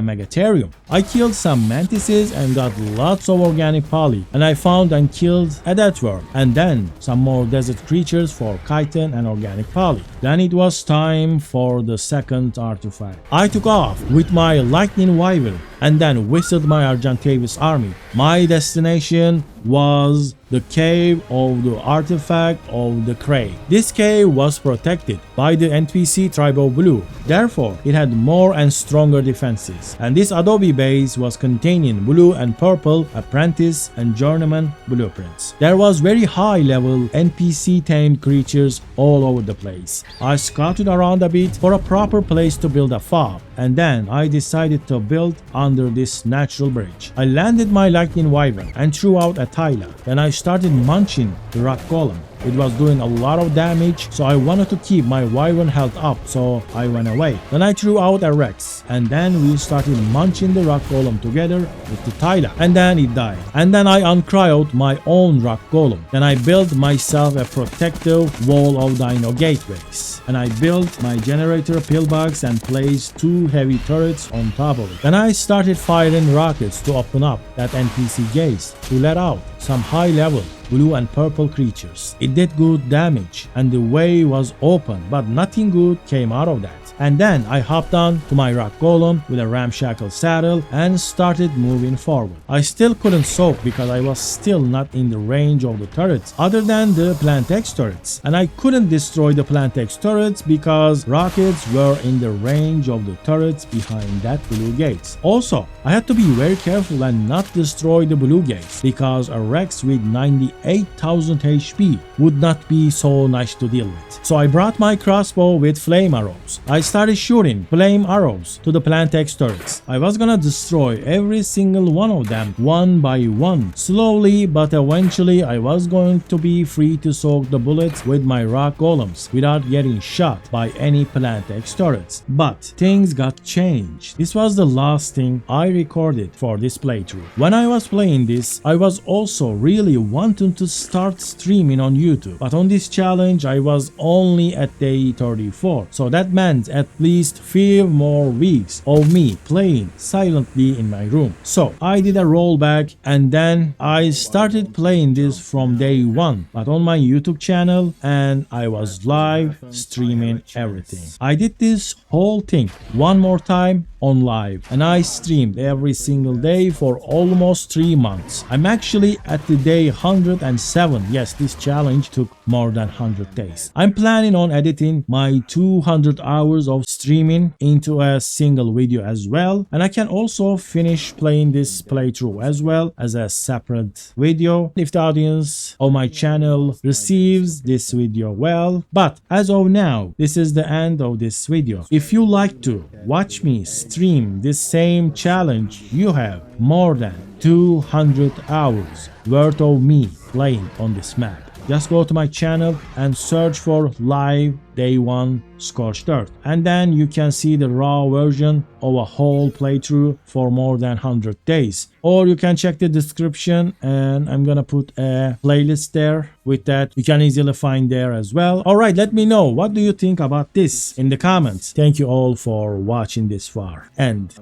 megatherium. I killed some mantises and got lots of organic poly, and I found and killed a deathworm, and then some more desert creatures for chitin and organic poly. Then it was time for the second artifact. I took off with my lightning wyvern and then whistled my Argentavis army. My destination was the cave of the artifact of the Crete. This cave was protected by the NPC tribe of Blue, therefore it had more and stronger defenses, and this adobe base was containing blue and purple apprentice and journeyman blueprints. There was very high level NPC tamed creatures all over the place. I scouted around a bit for a proper place to build a fob, and then I decided to build under this natural bridge. I landed my lightning wyvern and threw out a Tyla. Then I started munching the rock golem. It was doing a lot of damage, so I wanted to keep my wyvern health up, so I went away. Then I threw out a Rex, and then we started munching the rock golem together with the Tyla, and then it died. And then I uncryoed my own rock golem. Then I built myself a protective wall of Dino gateways, and I built my generator pillbox and placed 2 heavy turrets on top of it. Then I started firing rockets to open up that NPC gates to let out some high level blue and purple creatures. It did good damage and the way was open, but nothing good came out of that. And then I hopped on to my rock golem with a ramshackle saddle and started moving forward. I still couldn't soak because I was still not in the range of the turrets other than the plant X turrets, and I couldn't destroy the plant X turrets because rockets were in the range of the turrets behind that blue gates. Also, I had to be very careful and not destroy the blue gates because a Rex with 98,000 HP would not be so nice to deal with. So I brought my crossbow with flame arrows. I started shooting flame arrows to the plant X turrets. I was gonna destroy every single one of them one by one, slowly, but eventually I was going to be free to soak the bullets with my rock golems without getting shot by any plant X turrets. But things got changed. This was the last thing I recorded for this playthrough. When I was playing this, I was also really wanting to start streaming on YouTube, but on this challenge I was only at day 34, so that meant at least 5 more weeks of me playing silently in my room. So I did a rollback and then I started playing this from day 1, but on my YouTube channel, and I was live streaming everything. I did this whole thing one more time on live, and I streamed every single day for almost 3 months. I'm actually at the day 107. Yes, this challenge took more than 100 days. I'm planning on editing my 200 hours of streaming into a single video as well, and I can also finish playing this playthrough as well as a separate video if the audience of my channel receives this video well. But as of now, this is the end of this video. If you like to watch me stream this same challenge, you have more than 200 hours worth of me playing on this map. Just go to my channel and search for live day 1 Scorched Earth, and then you can see the raw version of a whole playthrough for more than 100 days. Or you can check the description and I'm gonna put a playlist there with that. You can easily find there as well. Alright, let me know what do you think about this in the comments. Thank you all for watching this far and